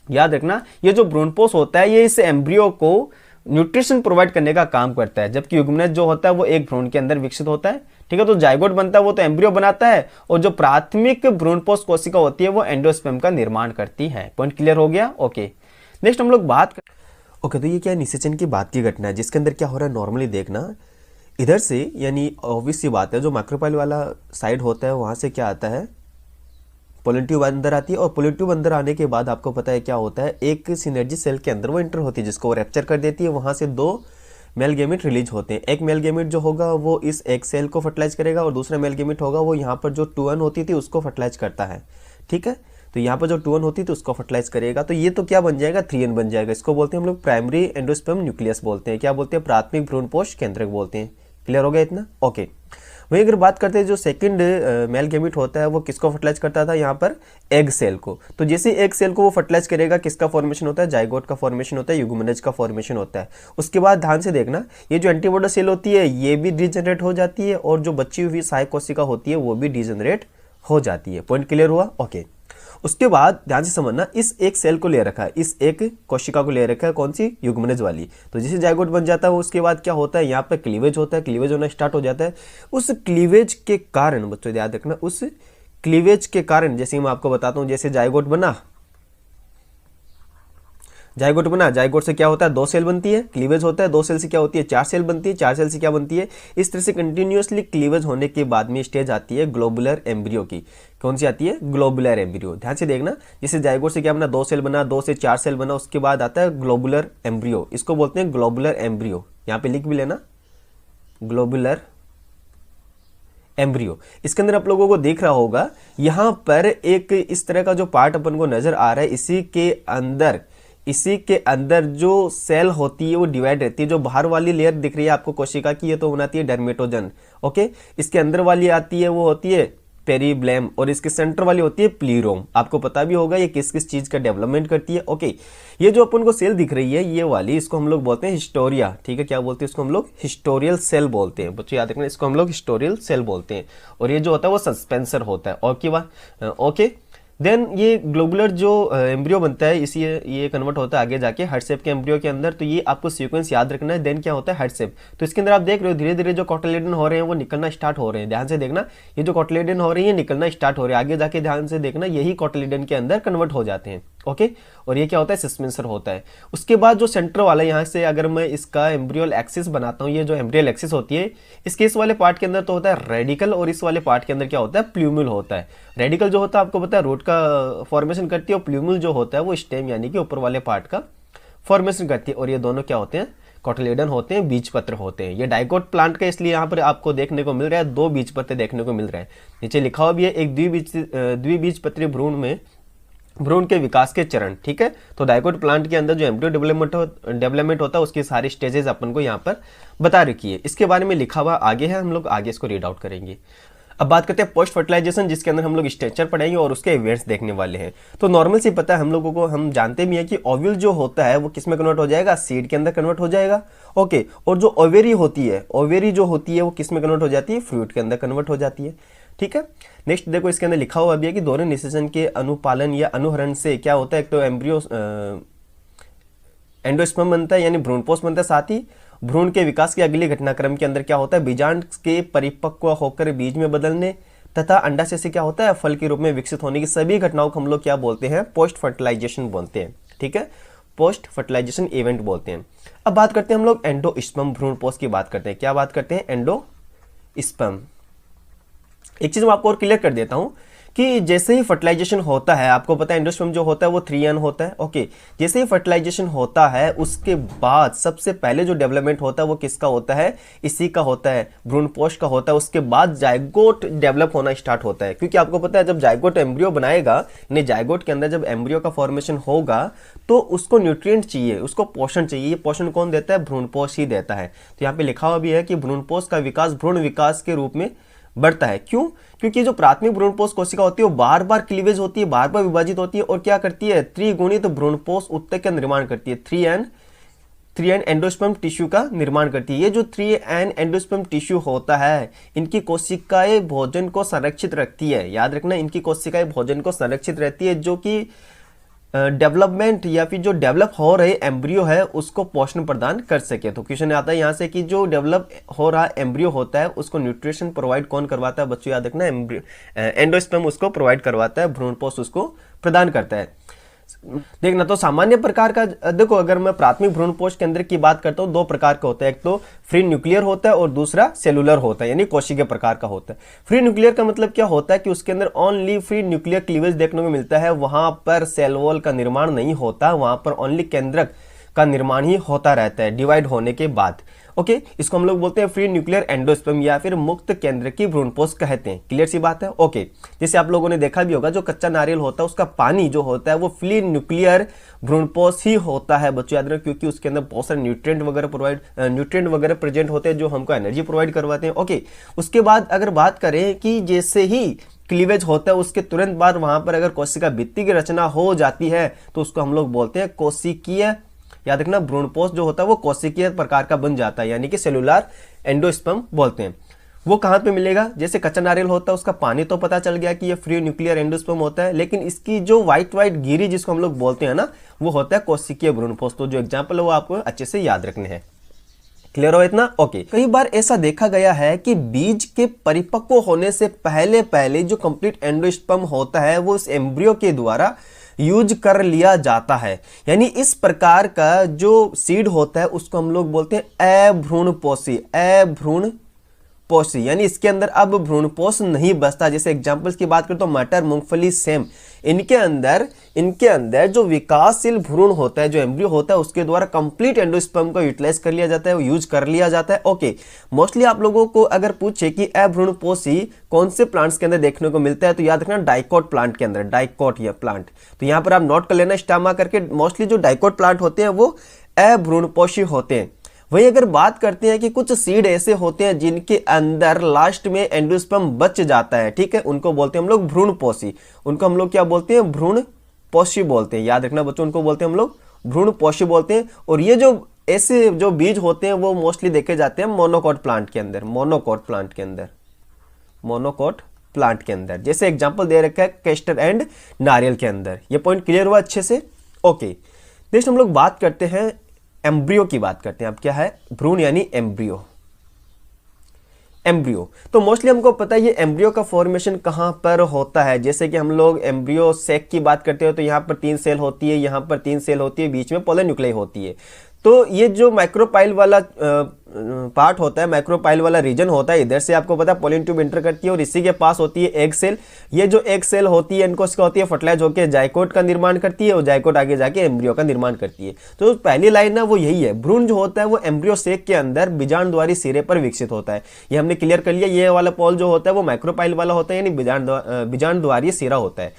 याद रखना ये जो भ्रूणपोष होता है ये इस एम्ब्रियो को न्यूट्रिशन प्रोवाइड करने का काम करता है, जबकि युग्मनज जो होता है वो एक भ्रूण के अंदर विकसित होता है, ठीक है। तो जाइगोट बनता है वो तो एम्ब्रियो बनाता है, और जो प्राथमिक भ्रूणपोष कोशिका होती है वो एंडोस्पर्म का निर्माण करती है। पॉइंट क्लियर हो गया? ओके, नेक्स्ट हम लोग बात ओके तो ये क्या निषेचन की बात की घटना है, जिसके अंदर क्या हो रहा है नॉर्मली देखना, इधर से यानी ऑब्वियस सी बात है जो माइक्रोपाइल वाला साइड होता है वहाँ से क्या आता है, पोलन ट्यूब अंदर आती है, और पोलन ट्यूब अंदर आने के बाद आपको पता है क्या होता है, एक सिनर्जी सेल के अंदर वो एंटर होती है जिसको वो रैप्चर कर देती है। वहाँ से दो मेल गेमिट रिलीज होते हैं। एक मेल गेमिट जो होगा वो इस एक सेल को फर्टिलाइज करेगा, और दूसरा मेल गेमिट होगा वो यहाँ पर जो 2n होती थी उसको फर्टिलाइज करता है। ठीक है, तो यहाँ पर जो 2n होती थी उसको फर्टिलाइज करेगा, तो ये तो क्या बन जाएगा, 3n बन जाएगा। इसको बोलते हैं हम लोग प्राइमरी एंडोस्पर्म न्यूक्लियस बोलते हैं। क्या बोलते हैं? प्राथमिक भ्रूणपोष केंद्रक बोलते हैं। क्लियर हो गया इतना? ओके, वहीं अगर बात करते हैं जो सेकंड मेल गेमिट होता है वो किसको फर्टिलाइज करता था, यहाँ पर एग सेल को। तो जैसे एग सेल को वो फर्टिलाइज करेगा, किसका फॉर्मेशन होता है, जाइगोट का फॉर्मेशन होता है, युग्मनज का फॉर्मेशन होता है। उसके बाद ध्यान से देखना, ये जो एंटीबॉडी सेल होती है ये भी डिजेनरेट हो जाती है, और जो बची हुई सहायक कोशिका होती है वो भी डिजेनरेट हो जाती है। पॉइंट क्लियर हुआ? ओके, उसके बाद ध्यान से समझना, इस एक सेल को ले रखा है, इस एक कोशिका को ले रखा है, कौन सी, युग्मनज वाली। तो जैसे जाइगोट बन जाता है उसके बाद क्या होता है, यहाँ पे क्लीवेज होता है, क्लीवेज होना स्टार्ट हो जाता है। उस क्लीवेज के कारण बच्चों याद रखना, उस क्लीवेज के कारण जैसे मैं आपको बताता हूँ, जैसे जाइगोट बना, जाइगोट से क्या होता है, 2 सेल बनती है, क्लीवेज होता है, 2 सेल से क्या होती है, 4 सेल बनती है, 4 सेल से क्या बनती है, इस तरह से कंटिन्यूअसली क्लीवेज होने के बाद में स्टेज आती है ग्लोबुलर एम्ब्रियो की। कौन सी आती है, ग्लोबुलर एम्ब्रियो। ध्यान से देखना, जैसे जाइगोट से क्या बना, 2 सेल बना, 2 से 4 सेल बना, उसके बाद आता है ग्लोबुलर एम्ब्रियो, इसको बोलते हैं ग्लोबुलर एम्ब्रियो। यहाँ पे लिख भी लेना, ग्लोबुलर एम्ब्रियो। इसके अंदर आप लोगों को दिख रहा होगा यहाँ पर एक इस तरह का जो पार्ट अपन को नजर आ रहा है, इसी के अंदर जो सेल होती है वो डिवाइड रहती है। जो बाहर वाली लेयर दिख रही है आपको कोशिका की, ये तो बनाती है डर्मेटोजन। ओके, इसके अंदर वाली आती है वो होती है पेरीब्लेम, और इसके सेंटर वाली होती है प्लीरोम। आपको पता भी होगा ये किस किस चीज का डेवलपमेंट करती है। ओके, ये जो अपन को सेल दिख रही है ये वाली, इसको हम लोग बोलते हैं हिस्टोरिया। ठीक है, क्या बोलते हैं इसको हम लोग, हिस्टोरियल सेल बोलते हैं। बच्चों याद रखना, इसको हम लोग हिस्टोरियल सेल बोलते हैं। और ये जो होता है वो सस्पेंसर होता है। ओके, देन ये ग्लोबुलर जो एम्ब्रियो बनता है, इसी ये कन्वर्ट होता है आगे जाके हार्ट शेप के एम्ब्रियो के अंदर। तो ये आपको सीक्वेंस याद रखना है। देन क्या होता है, हार्ट शेप। तो इसके अंदर आप देख रहे हो धीरे धीरे जो कोटिलेडन हो रहे हैं वो निकलना स्टार्ट हो रहे हैं। ध्यान से देखना, ये जो कोटिलेडन हो रही है निकलना स्टार्ट हो रहे हैं, आगे जाके ध्यान से देखना यही कोटिलेडन के अंदर कन्वर्ट हो जाते हैं। ओके, और ये क्या होता है, सस्पेंसर होता है। उसके बाद जो सेंटर वाला, यहाँ से अगर मैं इसका एम्ब्रियल एक्सिस बनाता हूँ, ये जो एम्ब्रियल एक्सिस होती है, इसके इस वाले पार्ट के अंदर तो होता है रेडिकल, और इस वाले पार्ट के अंदर क्या होता है, प्ल्यूमुल होता है। रेडिकल जो होता है आपको पता है रूट का फॉर्मेशन करती है, और प्ल्यूमुल जो होता है वो स्टेम यानी कि ऊपर वाले पार्ट का फॉर्मेशन करती है। और ये दोनों क्या होते हैं, कोटिलेडन होते हैं, बीजपत्र होते हैं। ये डाइकोट प्लांट का, इसलिए यहाँ पर आपको देखने को मिल रहा है 2 बीजपत्र देखने को मिल रहा है। नीचे लिखा हुआ भी है एक द्विबीजपत्री भ्रूण के विकास के चरण। ठीक है, तो डाइकोट प्लांट के अंदर जो एम्ब्रियो डेवलपमेंट होता है उसकी सारी स्टेजेस अपन को यहाँ पर बता रखी है। इसके बारे में लिखा हुआ आगे है, हम लोग आगे इसको रीड आउट करेंगे। अब बात करते हैं पोस्ट फर्टिलाइजेशन, जिसके अंदर हम लोग स्ट्रक्चर पढ़ेंगे और उसके इवेंट्स देखने वाले हैं। तो नॉर्मल से पता है हम लोगों को, हम जानते भी हैं कि ओव्यूल जो होता है वो किस में कन्वर्ट हो जाएगा, सीड के अंदर कन्वर्ट हो जाएगा। ओके, और जो ओवेरी होती है, ओवेरी जो होती है वो किस में कन्वर्ट हो जाती है, फ्रूट के अंदर कन्वर्ट हो जाती है। ठीक है, नेक्स्ट देखो, इसके अंदर लिखा हुआ भी है कि दोनों निषेचन के अनुपालन या अनुहरण से क्या होता है, एक तो एम्ब्रियो एंडोस्पर्म बनता है यानी भ्रूणपोष बनता है, साथ ही भ्रूण के विकास के अगले घटनाक्रम के अंदर क्या होता है, बीजांड के परिपक्व होकर बीज में बदलने तथा अंडाशय से क्या होता है, फल के रूप में विकसित होने की सभी घटनाओं को हम लोग क्या बोलते हैं, पोस्ट फर्टिलाइजेशन बोलते हैं। ठीक है, पोस्ट फर्टिलाइजेशन इवेंट बोलते हैं। अब बात करते हैं हम लोग एंडोस्पर्म भ्रूणपोष की बात करते हैं। क्या बात करते हैं, एंडोस्पर्म। एक चीज मैं आपको और क्लियर कर देता हूं कि जैसे ही फर्टिलाइजेशन होता है, आपको पता है एंडोस्पर्म जो होता है वो 3n होता है। ओके, जैसे ही फर्टिलाइजेशन होता है उसके बाद सबसे पहले जो डेवलपमेंट होता है वो किसका होता है, इसी का होता है, भ्रूणपोष का होता है। उसके बाद जाइगोट डेवलप होना स्टार्ट होता है, क्योंकि आपको पता है जब जाइगोट एम्ब्रियो बनाएगा, यानी जाइगोट के अंदर जब एम्ब्रियो का फॉर्मेशन होगा तो उसको न्यूट्रिएंट चाहिए, उसको पोषण चाहिए। ये पोषण कौन देता है, भ्रूणपोष ही देता है। तो यहाँ पे लिखा हुआ भी है कि भ्रूणपोष का विकास भ्रूण विकास के रूप में बढ़ता है। क्यों, क्योंकि जो प्राथमिक भ्रूणपोष कोशिका होती है वो बार बार क्लीवेज होती है, बार बार विभाजित होती है और क्या करती है, त्रिगुणित भ्रूणपोष उत्तक का निर्माण करती है। 3n एंडोस्पर्म टिश्यू का निर्माण करती है। ये जो 3n एंडोस्पर्म टिश्यू होता है, इनकी कोशिकाएं भोजन को संरक्षित रखती है। याद रखना, इनकी कोशिकाएं भोजन को संरक्षित रहती है, जो कि डेवलपमेंट या फिर जो डेवलप हो रहे एम्ब्रियो है उसको पोषण प्रदान कर सके। तो क्वेश्चन आता है यहाँ से कि जो डेवलप हो रहा एम्ब्रियो होता है उसको न्यूट्रिशन प्रोवाइड कौन करवाता है? बच्चों याद रखना, एंडोस्पर्म उसको प्रोवाइड करवाता है, भ्रूणपोष उसको प्रदान करता है। देखना तो सामान्य प्रकार का, देखो अगर मैं प्राथमिक भ्रूणपोष केंद्र की बात करता हूँ, दो प्रकार का होता है, एक तो फ्री न्यूक्लियर होता है और दूसरा सेलुलर होता है, यानी कोशिकीय प्रकार का होता है। फ्री न्यूक्लियर का मतलब क्या होता है कि उसके अंदर ओनली फ्री न्यूक्लियर क्लीवेज देखने को मिलता है, वहां पर सेल वॉल का निर्माण नहीं होता, वहां पर ओनली केंद्रक का निर्माण ही होता रहता है डिवाइड होने के बाद। ओके, इसको हम लोग बोलते हैं फ्री न्यूक्लियर एंडोस्पर्म या फिर मुक्त केंद्र की भ्रूणपोष कहते हैं। क्लियर सी बात है? ओके, जैसे आप लोगों ने देखा भी होगा जो कच्चा नारियल होता है उसका पानी जो होता है वो फ्री न्यूक्लियर भ्रूणपोष ही होता है। बच्चों याद रखो, क्योंकि उसके अंदर बहुत सारे न्यूट्रिएंट वगैरह प्रेजेंट होते हैं जो हमको एनर्जी प्रोवाइड करवाते हैं। ओके, उसके बाद अगर बात करें कि जैसे ही क्लीवेज होता है उसके तुरंत बाद वहां पर अगर कोशिका भित्ति की रचना हो जाती है तो उसको हम लोग बोलते हैं कोशिकीय, याद रखना भ्रूणपोष जो होता है वो कोशिकीय प्रकार का बन जाता है, यानी कि सेलुलर एंडोस्पर्म बोलते हैं। वो कहाँ पे मिलेगा? जैसे कच्चा नारियल होता है उसका पानी तो पता चल गया कि ये फ्री न्यूक्लियर एंडोस्पर्म होता है, लेकिन इसकी जो व्हाइट गिरी जिसको हम लोग बोलते हैं ना, वो होता है कोशिकीय भ्रूणपोष। तो जो एग्जाम्पल है वो आपको अच्छे से याद रखने हैं। क्लियर हो इतना? ओके। कई बार ऐसा देखा गया है कि बीज के परिपक्व होने से पहले पहले जो कंप्लीट एंडोस्पर्म होता है वो इस एम्ब्रियो के द्वारा यूज कर लिया जाता है, यानी इस प्रकार का जो सीड होता है उसको हम लोग बोलते हैं अभ्रूणपोषी, यानी इसके अंदर अब भ्रूणपोष नहीं बचता। जैसे एग्जांपल्स की बात करें तो मटर, मूंगफली, सेम, इनके अंदर जो विकासशील भ्रूण होता है, जो एम्ब्रियो होता है, उसके द्वारा कंप्लीट एंडोस्पर्म को यूटिलाइज कर लिया जाता है, यूज कर लिया जाता है। ओके, मोस्टली आप लोगों को अगर पूछे कि अभ्रूणपोषी कौन से प्लांट्स के अंदर देखने को मिलता है तो याद रखना डाइकोट प्लांट के अंदर, डाइकोट या प्लांट। तो यहां पर आप नोट कर लेना स्टामा करके, मोस्टली जो डाइकोट प्लांट होते हैं वो अभ्रूणपोषी होते हैं। वही अगर बात करते हैं कि कुछ सीड ऐसे होते हैं जिनके अंदर लास्ट में एंडोस्पर्म बच जाता है, ठीक है, उनको बोलते हैं हम लोग भ्रूणपोषी। उनको हम लोग क्या बोलते हैं? भ्रूणपोषी बोलते हैं। याद रखना बच्चों, उनको बोलते हैं हम लोग भ्रूणपोषी बोलते हैं। और ये जो ऐसे जो बीज होते हैं वो मोस्टली देखे जाते हैं मोनोकोट प्लांट के अंदर, जैसे एग्जाम्पल दे रखा है कैस्टर एंड नारियल के अंदर। ये पॉइंट क्लियर हुआ अच्छे से? ओके, नेक्स्ट हम लोग बात करते हैं एम्ब्रियो की बात करते हैं। अब क्या है? भ्रूण यानी एम्ब्रियो। तो मोस्टली हमको पता है ये एम्ब्रियो का फॉर्मेशन कहां पर होता है। जैसे कि हम लोग एम्ब्रियो सेक की बात करते हो तो यहां पर 3 सेल होती है, यहां पर 3 सेल होती है, बीच में पॉलीन्यूक्लियाई होती है। तो ये जो माइक्रोपाइल वाला पार्ट होता है, माइक्रोपाइल वाला रीजन होता है, इधर से आपको पता है पॉलिन ट्यूब एंटर करती है और इसी के पास होती है एग सेल। ये जो एग सेल होती है इनको क्या होती है? फर्टिलाइज होकर जाइकोट का निर्माण करती है और जाइकोट आगे जाके एम्ब्रियो का निर्माण करती है। तो पहली लाइन ना वो यही है, भ्रूण जो होता है वो एम्ब्रियो सेक के अंदर बीजांडद्वारी सिरे पर विकसित होता है। ये हमने क्लियर कर लिया। ये वाला पॉल जो होता है वो माइक्रोपाइल वाला होता है, यानी बीजांडद्वारी सिरा होता है,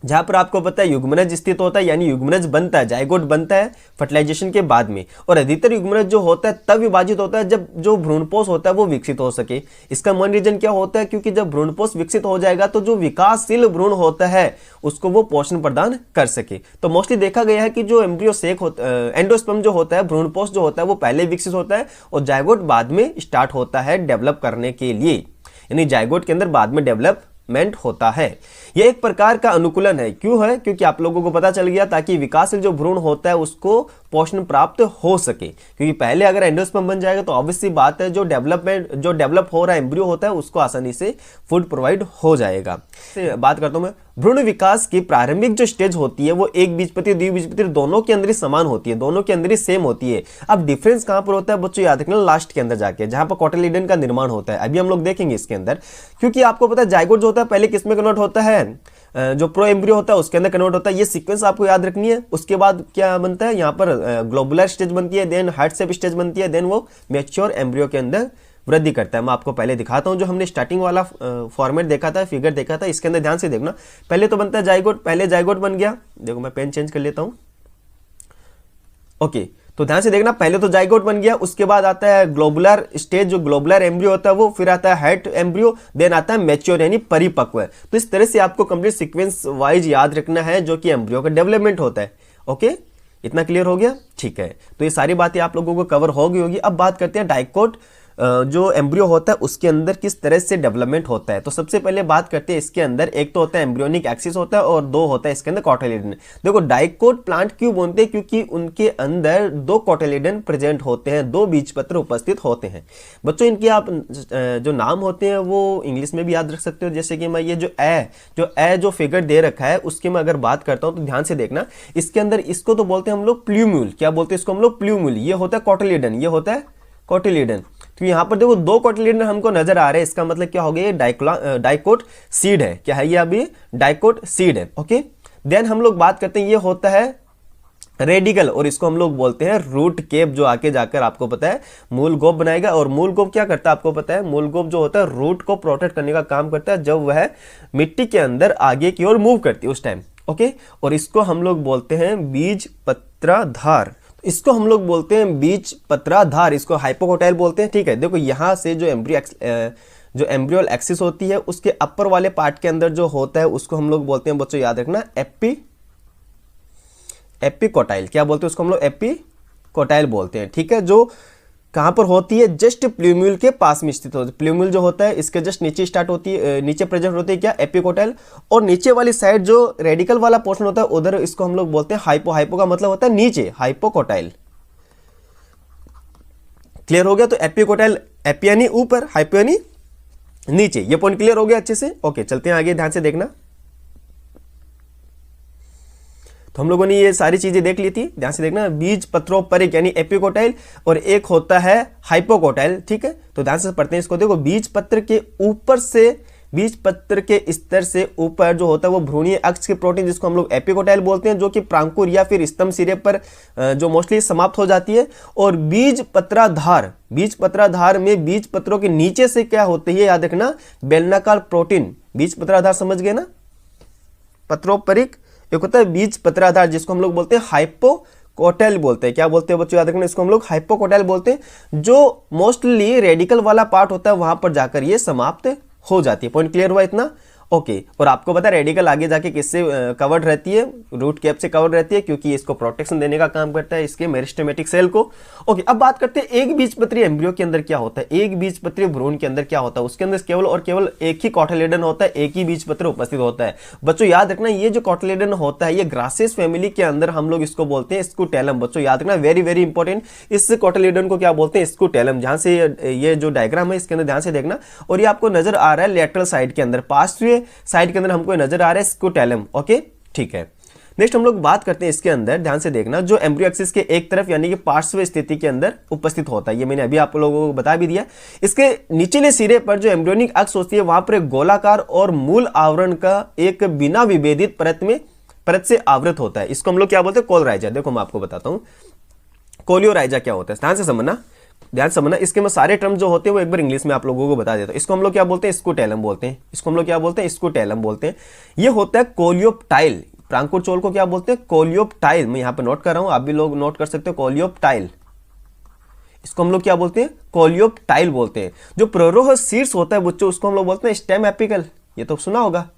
जहां पर आपको पता है युग्मनज स्थित होता है, यानी युग्मनज बनता है, जाइगोट बनता है फर्टिलाइजेशन के बाद में। और अधिकतर युग्मनज जो होता है तब विभाजित होता है जब जो भ्रूणपोष होता है वो विकसित हो सके। इसका मेन रीजन क्या होता है? क्योंकि जब भ्रूणपोष विकसित हो जाएगा तो जो विकासशील भ्रूण होता है उसको वो पोषण प्रदान कर सके। तो मोस्टली देखा गया है कि जो एम्ब्रियो सेक होता है, एंडोस्पर्म जो होता है, भ्रूणपोष जो होता है वो पहले विकसित होता है और जाइगोट बाद में स्टार्ट होता है डेवलप करने के लिए, यानी जाइगोट के अंदर बाद में डेवलपमेंट होता है। यह एक प्रकार का अनुकूलन है। क्यों है? क्योंकि आप लोगों को पता चल गया ताकि विकासशील जो भ्रूण होता है उसको पोषण प्राप्त हो सके। क्योंकि पहले अगर एंडोस्पर्म बन जाएगा तो ऑब्वियस सी बात है जो डेवलप हो रहा एम्ब्रियो होता है उसको आसानी से फूड प्रोवाइड हो जाएगा। बात करता हूं मैं, भ्रूण विकास की प्रारंभिक जो स्टेज होती है वो एक बीजपत्री द्विबीजपत्री दोनों के अंदर ही समान होती है, दोनों के अंदर ही सेम होती है। अब डिफरेंस कहां पर होता है बच्चों? याद रखना लास्ट के अंदर जाके, जहां पर कोटिलिडन का निर्माण होता है। अभी हम लोग देखेंगे इसके अंदर, क्योंकि आपको पता है जाइगोट जो होता है पहले किसमें कन्वर्ट होता है? जो प्रो एम्ब्रियो होता है उसके अंदर कन्वर्ट होता है। ये सीक्वेंस आपको याद रखनी है। उसके बाद क्या बनता है? यहाँ पर ग्लोबुलर स्टेज बनती है, देन हार्ट शेप स्टेज बनती है, देन वो मैच्योर एम्ब्रियो के अंदर वृद्धि करता है। मैं आपको पहले दिखाता हूं, जो हमने स्टार्टिंग वाला फॉर्मेट देखा था, फिगर देखा था, इसके अंदर ध्यान से देखना। पहले तो बनता है जाइगोट, पहले जाइगोट बन गया। देखो मैं पेन चेंज कर लेता हूं। ओके, तो ध्यान से देखना, पहले तो जाइगोट बन गया, उसके बाद आता है ग्लोबुलर स्टेज, जो ग्लोबुलर एम्ब्रियो होता है वो, फिर आता है हार्ट एम्ब्रियो, देन आता है मैच्योर यानी परिपक्व। तो इस तरह से आपको कंप्लीट सीक्वेंस वाइज याद रखना है जो कि एम्ब्रियो का डेवलपमेंट होता है। ओके, इतना क्लियर हो गया? ठीक है, तो ये सारी बातें आप लोगों को कवर हो गई होगी। अब बात करते हैं डाइकोट जो एम्ब्रियो होता है उसके अंदर किस तरह से डेवलपमेंट होता है। तो सबसे पहले बात करते हैं इसके अंदर, एक तो होता है एम्ब्रियोनिक एक्सिस होता है और दो होता है इसके अंदर कोटिलिडन। देखो डाइकोट प्लांट क्यों बोलते हैं, क्योंकि उनके अंदर दो कोटिलिडन प्रेजेंट होते हैं, दो बीजपत्र उपस्थित होते हैं। बच्चों इनके आप जो नाम होते हैं वो इंग्लिश में भी याद रख सकते हो, जैसे कि मैं ये जो फिगर दे रखा है उसकी मैं अगर बात करता हूं तो ध्यान से देखना, इसके अंदर इसको तो बोलते हैं हम लोग प्ल्यूम्यूल। क्या बोलते हैं इसको हम लोग? प्ल्यूम्यूल। ये होता है कोटिलिडन, ये होता है कोटिलिडन। तो यहाँ पर देखो दो कोटिलिडन हमको नजर आ रहे हैं, इसका मतलब क्या हो गया? ये डाइकोट सीड है। क्या है ये? अभी डाइकोट सीड है। ओके, देन हम लोग बात करते हैं, ये होता है रेडिकल और इसको हम लोग बोलते हैं रूट केप, जो आके जाकर आपको पता है मूल गोप बनाएगा। और मूल गोप क्या करता है आपको पता है? मूल गोप जो होता है रूट को प्रोटेक्ट करने का काम करता है जब वह मिट्टी के अंदर आगे की ओर मूव करती है उस टाइम। ओके, और इसको हम लोग बोलते हैं बीज पत्राधार। इसको हम लोग बोलते हैं बीज पत्राधार, इसको हाइपोकोटाइल बोलते हैं। ठीक है, देखो यहाँ से जो एम्ब्रियल एक्सिस होती है उसके अपर वाले पार्ट के अंदर जो होता है उसको हम लोग बोलते हैं, बच्चों याद रखना, एपिकोटाइल। क्या बोलते हैं उसको हम लोग? एपिकोटाइल बोलते हैं। ठीक है, जो कहां पर होती है? जस्ट प्ल्यूम्यूल के पास में स्थित होती है। प्ल्यूम्यूल जो होता है इसके जस्ट नीचे स्टार्ट होती है, नीचे प्रेजेंट होती है क्या? एपिकोटाइल। और नीचे वाली साइड जो रेडिकल वाला पोर्शन होता है उधर इसको हम लोग बोलते हैं हाइपो। हाइपो का मतलब होता है नीचे, हाइपोकोटाइल। क्लियर हो गया? तो एपिकोटाइल, एपी यानी ऊपर, हाइपो यानी नीचे। ये पॉइंट क्लियर हो गया अच्छे से? ओके, चलते हैं आगे, ध्यान से देखना। तो हम लोगों ने ये सारी चीजें देख ली थी, ध्यान से देखना। बीज पत्रोपरिक यानी एपिकोटाइल और एक होता है हाइपोकोटाइल। ठीक है, तो ध्यान से पढ़ते हैं इसको। देखो बीज पत्र के ऊपर से, बीज पत्र के स्तर से ऊपर जो होता है वो भ्रूणीय अक्ष के प्रोटीन, जिसको हम लोग एपिकोटाइल बोलते हैं, जो कि प्रांकुर या फिर स्तंभ सिरे पर जो मोस्टली समाप्त हो जाती है। और बीज पत्राधार, बीज पत्राधार में बीज पत्रों के नीचे से क्या होती है याद रखना? बेलनाकार प्रोटीन। बीज पत्राधार समझ गए ना? पत्रोपरिक एक होता है बीज पत्राधार, जिसको हम लोग बोलते हैं हाइपोकोटाइल बोलते हैं। क्या बोलते हैं बच्चों? याद रखना, इसको हम लोग हाइपोकोटाइल बोलते हैं। जो मोस्टली रेडिकल वाला पार्ट होता है वहां पर जाकर ये समाप्त हो जाती है। पॉइंट क्लियर हुआ इतना? ओके, और आपको पता है रेडिकल आगे जाके किससे कवर्ड रहती है? रूट कैप से कवर्ड रहती है, क्योंकि इसको प्रोटेक्शन देने का काम करता है इसके मेरिस्टेमेटिक सेल को। ओके, अब बात करते हैं एक बीजपत्री एम्ब्रियो के अंदर क्या होता है, एक बीजपत्री भ्रूण के अंदर क्या होता है। उसके अंदर केवल और केवल एक ही कोटिलिडन होता है, एक ही बीजपत्र उपस्थित होता है। बच्चों याद रखना, ये जो कोटिलिडन होता है ये ग्रासेस फैमिली के अंदर हम लोग इसको बोलते हैं स्कूटेलम। बच्चों याद रखना, वेरी वेरी इंपॉर्टेंट। इस कोटिलिडन को क्या बोलते हैं? स्कूटेलम। जहां से ये जो डायग्राम है इसके अंदर ध्यान से देखना, और ये आपको नजर आ रहा है लेटरल साइड के अंदर, पार्श्वीय साइड के अंदर हमको नजर आ रहा है स्कूटेलम। ओके, ठीक है। नेक्स्ट हम लोग बात करते हैं इसके अंदर, ध्यान से देखना, जो एम्ब्रियो एक्सिस के एक तरफ यानी कि पार्श्व स्थिति के अंदर उपस्थित होता है। ये मैंने अभी आप लोगों को बता भी दिया। इसके निचले सिरे पर जो एम्ब्रियोनिक अक्ष होती है वहां पर एक गोलाकार और मूल आवरण का एक बिना विभेदित परत से आवृत होता है। इसको हम लोग क्या बोलते हैं? कोलराइजा। देखो मैं आपको बताता हूं कोलियोराइजा क्या होता है, ध्यान से समझना, ध्यान समझना। इसके मैं सारे टर्म जो होते हैं वो एक बार इंग्लिश में आप लोगों को बता देता हूं। इसको हम लोग क्या बोलते हैं? स्कूटेलम बोलते हैं। इसको हम लोग क्या बोलते हैं? स्कूटेलम बोलते हैं। ये होता है कोलियोप्टाइल। प्रांकुर चोल को क्या बोलते हैं? कोलियोप्टाइल। मैं यहां पर नोट कर रहा हूं, आप भी लोग नोट कर सकते हो, कोलियोप्टाइल। इसको हम लोग क्या बोलते हैं? कोलियोप्टाइल बोलते हैं। जो प्ररोह शीर्ष होता है बच्चों उसको हम लोग बोलते हैं स्टेम एपिकल। ये तो सुना होगा,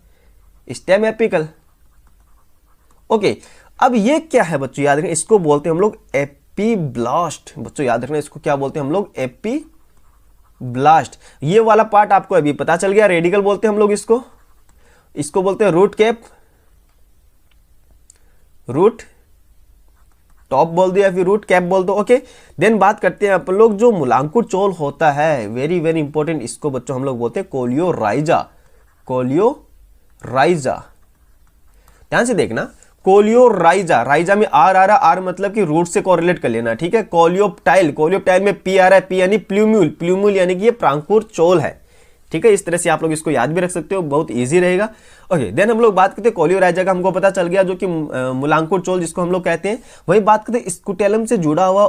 स्टेम एपिकल। ओके, अब ये क्या है बच्चों? याद रखें, इसको बोलते हैं हम लोग एपीब्लास्ट। बच्चों याद रखना, इसको क्या बोलते हैं हम लोग? एपीब्लास्ट। ये वाला पार्ट आपको अभी पता चल गया, रेडिकल बोलते हैं हम लोग इसको। इसको बोलते हैं रूट कैप, रूट टॉप बोल दो या फिर रूट कैप बोल दो। ओके, देन बात करते हैं अपन लोग जो मूलांकुर चोल होता है, वेरी वेरी इंपॉर्टेंट। इसको बच्चों हम लोग बोलते हैं कोलियोराइजा। कोलियोराइजा, ध्यान से देखना, कोलियोराइजा। राइजा में आर आ रहा, आर मतलब कि रूट से कोरिलेट कर लेना। ठीक है, कोलियोप्टाइल, कोलियोप्टाइल में पी आ रहा है, पी यानी प्ल्यूम्यूल, प्ल्यूम्यूल यानी कि ये प्रांकुर चोल है। ठीक है, इस तरह से आप लोग इसको याद भी रख सकते हो, बहुत इजी रहेगा। ओके, देन हम लोग बात करते हैं कोलियोराइजा का, हमको पता चल गया जो कि मूलांकुर चोल जिसको हम लोग कहते हैं। वही बात करते हैं स्कूटेलम से जुड़ा हुआ,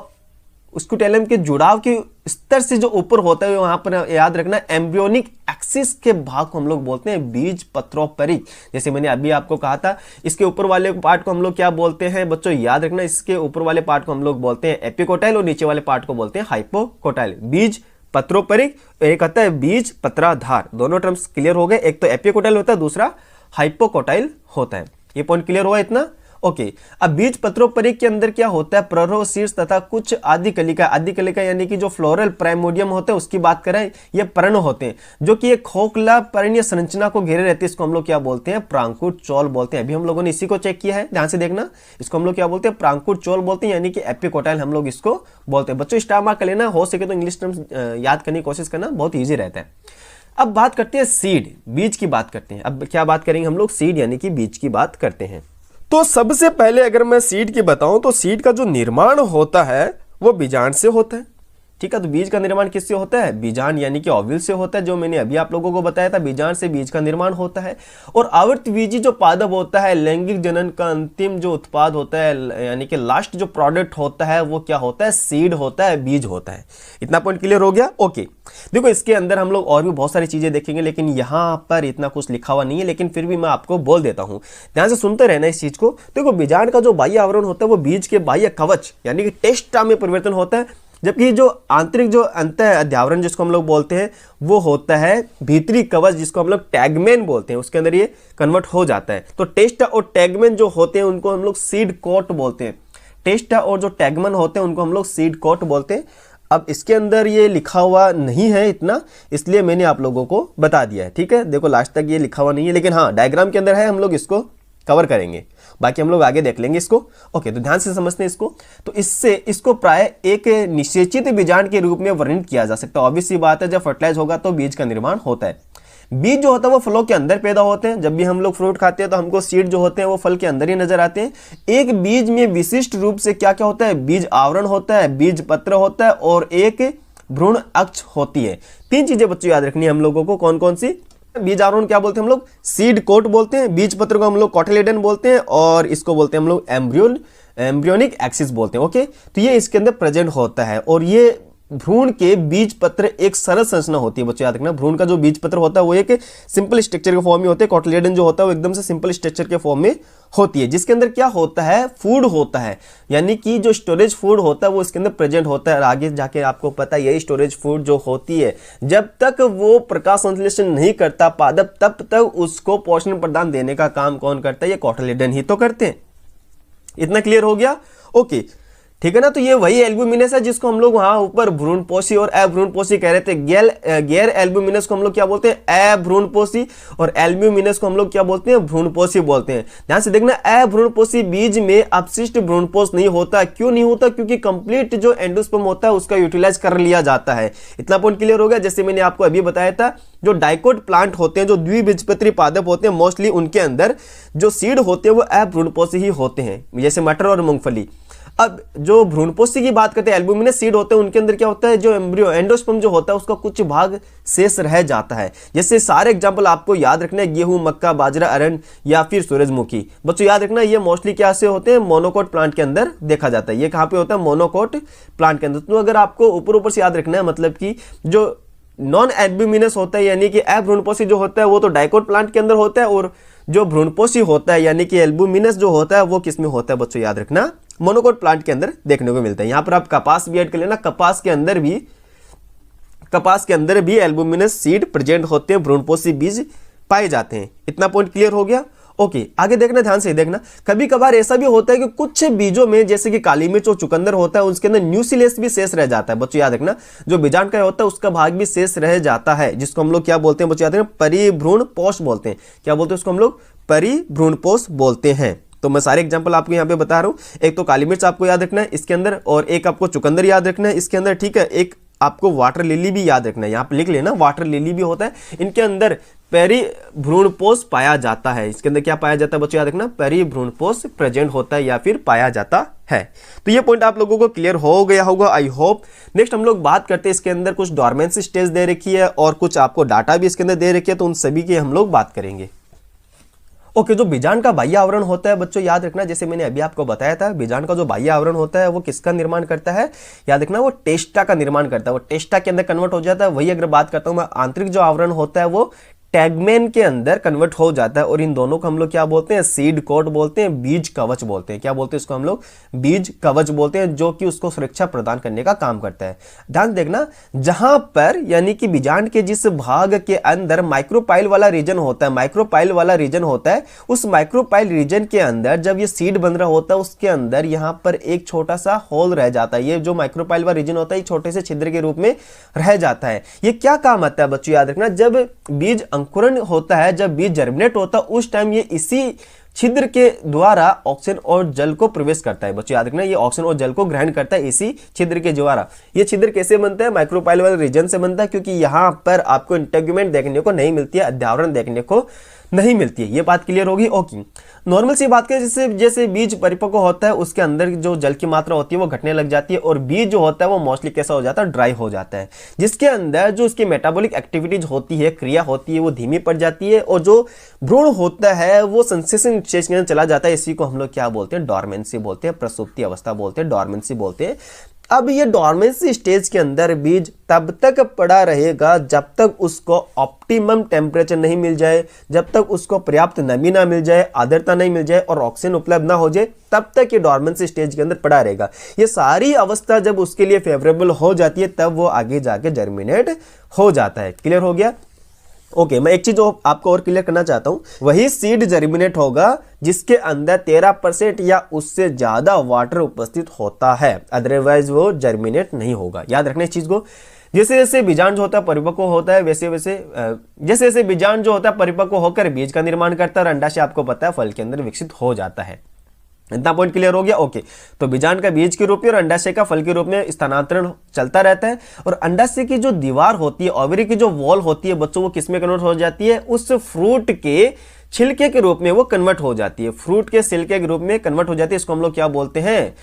स्कूटेलम के जुड़ाव के स्तर से जो ऊपर होता है वहां पर याद रखना एम्ब्रियोनिक एक्सिस के भाग को हम लोग बोलते हैं बीज पत्रोपरिक। जैसे मैंने अभी आपको कहा था, इसके ऊपर वाले पार्ट को हम लोग क्या बोलते हैं बच्चों? याद रखना, इसके ऊपर वाले पार्ट को हम लोग बोलते हैं एपिकोटाइल और नीचे वाले पार्ट को बोलते हैं हाइपोकोटाइल। बीज पत्रोपरिक, एक आता है बीज पत्राधार। दोनों टर्म्स क्लियर हो गए, एक तो एपिकोटाइल होता है, दूसरा हाइपोकोटाइल होता है। ये पॉइंट क्लियर हुआ इतना? ओके, अब बीज पत्रोपरिक के अंदर क्या होता है, प्ररोह, शीर्ष तथा कुछ आदिकलिका, आदिकलिका यानी कि जो फ्लोरल प्राइमोडियम होता है उसकी बात करें, ये पर्ण होते हैं जो कि एक खोखला पर्णीय संरचना को घेरे रहती है। इसको हम लोग क्या बोलते हैं, प्रांकुर चोल बोलते हैं। अभी हम लोगों ने इसी को चेक किया है, ध्यान से देखना। इसको हम लोग क्या बोलते हैं, प्रांकुर चोल बोलते हैं, यानी कि एपिकोटाइल हम लोग इसको बोलते हैं। बच्चों स्टार मार्क कर लेना, हो सके तो इंग्लिश टर्म्स याद करने की कोशिश करना, बहुत ईजी रहता है। अब बात करते हैं सीड, बीज की बात करते हैं। अब क्या बात करेंगे हम लोग, सीड यानी कि बीज की बात करते हैं। तो सबसे पहले अगर मैं सीड की बताऊं तो सीड का जो निर्माण होता है वो बीजांड से होता है, ठीक है। तो बीज का निर्माण किससे होता है, बीजांड यानी कि ओव्यूल से होता है, जो मैंने अभी आप लोगों को बताया था, बीजांड से बीज का निर्माण होता है। और आवर्तबीजी जो पादप होता है, लैंगिक जनन का अंतिम जो उत्पाद होता है, यानी कि लास्ट जो प्रोडक्ट होता है वो क्या होता है, सीड होता है, बीज होता है। इतना पॉइंट क्लियर हो गया। ओके, देखो इसके अंदर हम लोग और भी बहुत सारी चीजें देखेंगे, लेकिन यहां पर इतना कुछ लिखा हुआ नहीं है, लेकिन फिर भी मैं आपको बोल देता हूं, ध्यान से सुनते रहना इस चीज को। देखो बीजांड का जो बाह्य आवरण होता है वो बीज के बाह्य कवच यानी कि टेस्टा में परिवर्तन होता है, जबकि जो आंतरिक जो अंत अध्यावरण जिसको हम लोग बोलते हैं वो होता है भीतरी कवच, जिसको हम लोग टैगमेन बोलते हैं, उसके अंदर ये कन्वर्ट हो जाता है। तो टेस्टा और टैगमेन जो होते हैं उनको हम लोग सीड कोट बोलते हैं। टेस्टा और जो टैगमेन होते हैं उनको हम लोग सीड कोट बोलते हैं। अब इसके अंदर ये लिखा हुआ नहीं है इतना, इसलिए मैंने आप लोगों को बता दिया है, ठीक है। देखो लास्ट तक ये लिखा हुआ नहीं है, लेकिन हाँ डायग्राम के अंदर है, हम लोग इसको कवर करेंगे, बाकी हम लोग आगे देख लेंगे इसको। ओके, तो ध्यान से समझते हैं इसको। तो इससे इसको प्राय एक निषेचित बीजांड के रूप में वर्णित किया जा सकता है। ऑब्वियस सी बात है, जब फर्टिलाइज होगा तो बीज का निर्माण होता है। बीज जो होता है वो फलों के अंदर पैदा होते हैं। जब भी हम लोग फ्रूट खाते हैं तो हमको सीड जो होते हैं वो फल के अंदर ही नजर आते हैं। एक बीज में विशिष्ट रूप से क्या क्या होता है, बीज आवरण होता है, बीज पत्र होता है और एक भ्रूण अक्ष होती है। तीन चीजें बच्चों याद रखनी है हम लोगों को, कौन कौन सी। बीज आवरण क्या बोलते हैं हम लोग, सीड कोट बोलते हैं। बीज पत्र को हम लोग कोटिलेडन बोलते हैं और इसको बोलते हैं हम लोग एम्ब्रियोनिक एक्सिस बोलते हैं। ओके, तो ये इसके अंदर प्रेजेंट होता है। और ये भ्रूण के बीज पत्र एक सरल संरचना होती है बच्चों याद रखना। भ्रूण का जो बीज पत्र होता है वो एक सिंपल स्ट्रक्चर के फॉर्म में होते हैं। कोटिलेडन जो होता है वो एकदम से सिंपल स्ट्रक्चर के फॉर्म में होती है, जिसके अंदर क्या होता है, फूड होता है, यानी कि जो स्टोरेज फूड होता है वो इसके अंदर प्रेजेंट होता है। और आगे जाके आपको पता है यही स्टोरेज फूड जो होती है, जब तक वो प्रकाश संश्लेषण नहीं करता पादप, तब तक उसको पोषण प्रदान देने का काम कौन करता है, ये कोटिलेडन ही तो करते हैं। इतना क्लियर हो गया। ओके, ठीक है ना। तो ये वही एल्ब्यूमिनस है जिसको हम लोग वहां ऊपर भ्रूणपोषी और अभ्रूणपोषी कह रहे थे। गैर एल्ब्यूमिनस को हम लोग क्या बोलते हैं, अभ्रूणपोषी, और एल्ब्यूमिनस को हम लोग क्या बोलते हैं, भ्रूणपोषी बोलते हैं। ध्यान से देखना, अभ्रूणपोषी बीज में अपशिष्ट भ्रूणपोष नहीं होता। क्यों नहीं होता, क्योंकि कंप्लीट जो एंडोस्पर्म होता है उसका यूटिलाइज कर लिया जाता है। इतना पॉइंट क्लियर हो गया। जैसे मैंने आपको अभी बताया था, जो डाइकोट प्लांट होते हैं, जो द्विबीजपत्री पादप होते हैं, मोस्टली उनके अंदर जो सीड होते हैं वो अभ्रूणपोषी ही होते हैं, जैसे मटर और मूंगफली। अब जो भ्रूणपोषी की बात करते हैं, एल्ब्यूमिनस सीड होते हैं, उनके अंदर क्या होता है, जो एम्ब्रियो एंडोस्पर्म जो होता है उसका कुछ भाग शेष रह जाता है। जैसे सारे एग्जांपल आपको याद रखना है, गेहूं, मक्का, बाजरा, अरहर या फिर सूरजमुखी। बच्चों याद रखना, ये मोस्टली क्या से होते हैं, मोनोकोट प्लांट के अंदर देखा जाता है। ये कहां पे होता है, मोनोकोट प्लांट के अंदर। तो अगर आपको ऊपर से याद रखना है, मतलब कि जो नॉन एल्ब्यूमिनस होता है यानी कि अभ्रूणपोषी जो होता है वो तो डाइकोट प्लांट के अंदर होता है, और जो भ्रूणपोषी होता है यानी कि एल्ब्यूमिनस जो होता है वो किसमें होता है बच्चों याद रखना, मोनोकोट प्लांट के अंदर देखने को मिलता है। यहां पर आप कपास भी ऐड कर लेना, कपास के अंदर भी एल्ब्यूमिनस सीड प्रेजेंट होते हैं, भ्रूणपोषी बीज पाए जाते हैं। इतना पॉइंट क्लियर हो गया। ओके, आगे देखना, ध्यान से देखना। कभी कभार ऐसा भी होता है कि कुछ बीजों में, जैसे कि काली मिर्च और चुकंदर होता है, उसके अंदर न्यूक्लियस भी शेष रह जाता है। बच्चों याद रखना, जो बीजांड का होता है उसका भाग भी शेष रह जाता है, जिसको हम लोग क्या बोलते हैं बच्चों याद रखना, परिभ्रूणपोष बोलते हैं। क्या बोलते हैं उसको हम लोग, परिभ्रूणपोष बोलते हैं। तो मैं सारे एग्जांपल आपको यहाँ पे बता रहा हूँ। एक तो काली मिर्च आपको याद रखना है इसके अंदर, और एक आपको चुकंदर याद रखना है इसके अंदर, ठीक है। एक आपको वाटर लिली भी याद रखना है, यहाँ पे लिख लेना, वाटर लिली भी होता है। इनके अंदर पेरिभ्रूणपोष पाया जाता है। इसके अंदर क्या पाया जाता है बच्चों याद रखना, पेरिभ्रूणपोष प्रेजेंट होता है या फिर पाया जाता है। तो ये पॉइंट आप लोगों को क्लियर हो गया होगा, आई होप। नेक्स्ट हम लोग बात करते हैं, इसके अंदर कुछ डोरमेंसी स्टेज दे रखी है और कुछ आपको डाटा भी इसके अंदर दे रखी है, तो उन सभी की हम लोग बात करेंगे। ओके, जो बीजांड का बाह्य आवरण होता है बच्चों याद रखना, जैसे मैंने अभी आपको बताया था, बीजांड का जो बाह्य आवरण होता है वो किसका निर्माण करता है, याद रखना, वो टेस्टा का निर्माण करता है। वो टेस्टा के अंदर कन्वर्ट हो जाता है। वही अगर बात करता हूं मैं, आंतरिक जो आवरण होता है वो टैगमेन के अंदर कन्वर्ट हो जाता है और इन दोनों को हम लोग क्या बोलते हैं, सीड कोट बोलते हैं, बीज कवच बोलते हैं। क्या बोलते हैं इसको हम लोग, बीज कवच बोलते हैं, जो कि उसको सुरक्षा प्रदान करने का काम करता है। ध्यान देखना, जहां पर यानी कि बीजांड के जिस भाग के अंदर माइक्रोपाइल वाला रीजन होता है, माइक्रोपाइल वाला रीजन होता है, उस माइक्रोपाइल रीजन के अंदर जब ये सीड बन रहा होता है उसके अंदर यहां पर एक छोटा सा होल रह जाता है। ये जो माइक्रोपाइल वाला रीजन होता है छोटे से छिद्र के रूप में रह जाता है। ये क्या काम आता है बच्चों, याद रखना, जब बीज अंकुरण होता है, जब बीज जर्मिनेट होता है, उस टाइम ये इसी छिद्र के द्वारा ऑक्सीजन और जल को प्रवेश करता है। बच्चों याद रखना, ये ऑक्सीजन और जल को ग्रहण करता है इसी छिद्र के द्वारा। ये छिद्र कैसे बनता है, माइक्रोपाइल वाले रीजन से बनता है, क्योंकि यहां पर आपको इंटेगुमेंट देखने को नहीं मिलती है, अध्यावरण देखने को नहीं मिलती है। ये बात क्लियर होगी। ओके, नॉर्मल सी बात करें, जैसे बीज परिपक्व होता है उसके अंदर जो जल की मात्रा होती है वो घटने लग जाती है और बीज जो होता है वो मोस्टली कैसा हो जाता है, ड्राई हो जाता है, जिसके अंदर जो उसकी मेटाबॉलिक एक्टिविटीज होती है, क्रिया होती है, वो धीमी पड़ जाती है और जो भ्रूण होता है वो संश्लेषण स्टेज के अंदर चला जाता है। इसी को हम लोग क्या बोलते हैं, डॉर्मेंसी बोलते हैं, प्रसुप्ति अवस्था बोलते हैं, डॉर्मेंसी बोलते हैं। अब ये डॉर्मेंसी स्टेज के अंदर बीज तब तक पड़ा रहेगा जब तक उसको ऑप्टिमम टेम्परेचर नहीं मिल जाए, जब तक उसको पर्याप्त नमी ना मिल जाए, आर्द्रता नहीं मिल जाए और ऑक्सीजन उपलब्ध ना हो जाए, तब तक ये डॉर्मेंसी स्टेज के अंदर पड़ा रहेगा। ये सारी अवस्था जब उसके लिए फेवरेबल हो जाती है तब वो आगे जाके जर्मिनेट हो जाता है। क्लियर हो गया। ओके, मैं एक चीज आपको और क्लियर करना चाहता हूं, वही सीड जर्मिनेट होगा जिसके अंदर 13% या उससे ज्यादा वाटर उपस्थित होता है, अदरवाइज वो जर्मिनेट नहीं होगा। याद रखना इस चीज को। जैसे जैसे बीजांड जो होता है परिपक्व होता है, वैसे वैसे जैसे जैसे बीजांड जो होता है परिपक्व होकर बीज का निर्माण करता है और अंडाशय आपको पता है फल के अंदर विकसित हो जाता है। इतना पॉइंट क्लियर हो गया। ओके, तो बीजांड का बीज के रूप में और अंडाशय का फल के रूप में स्थानांतरण चलता रहता है और अंडाशय की जो दीवार होती है, ओवरी की जो वॉल होती है बच्चों, वो किसमें कन्वर्ट हो जाती है, उस फ्रूट के छिलके के रूप में वो कन्वर्ट हो जाती है, फ्रूट के छिलके के रूप में कन्वर्ट हो जाती है। इसको हम लोग क्या बोलते हैं,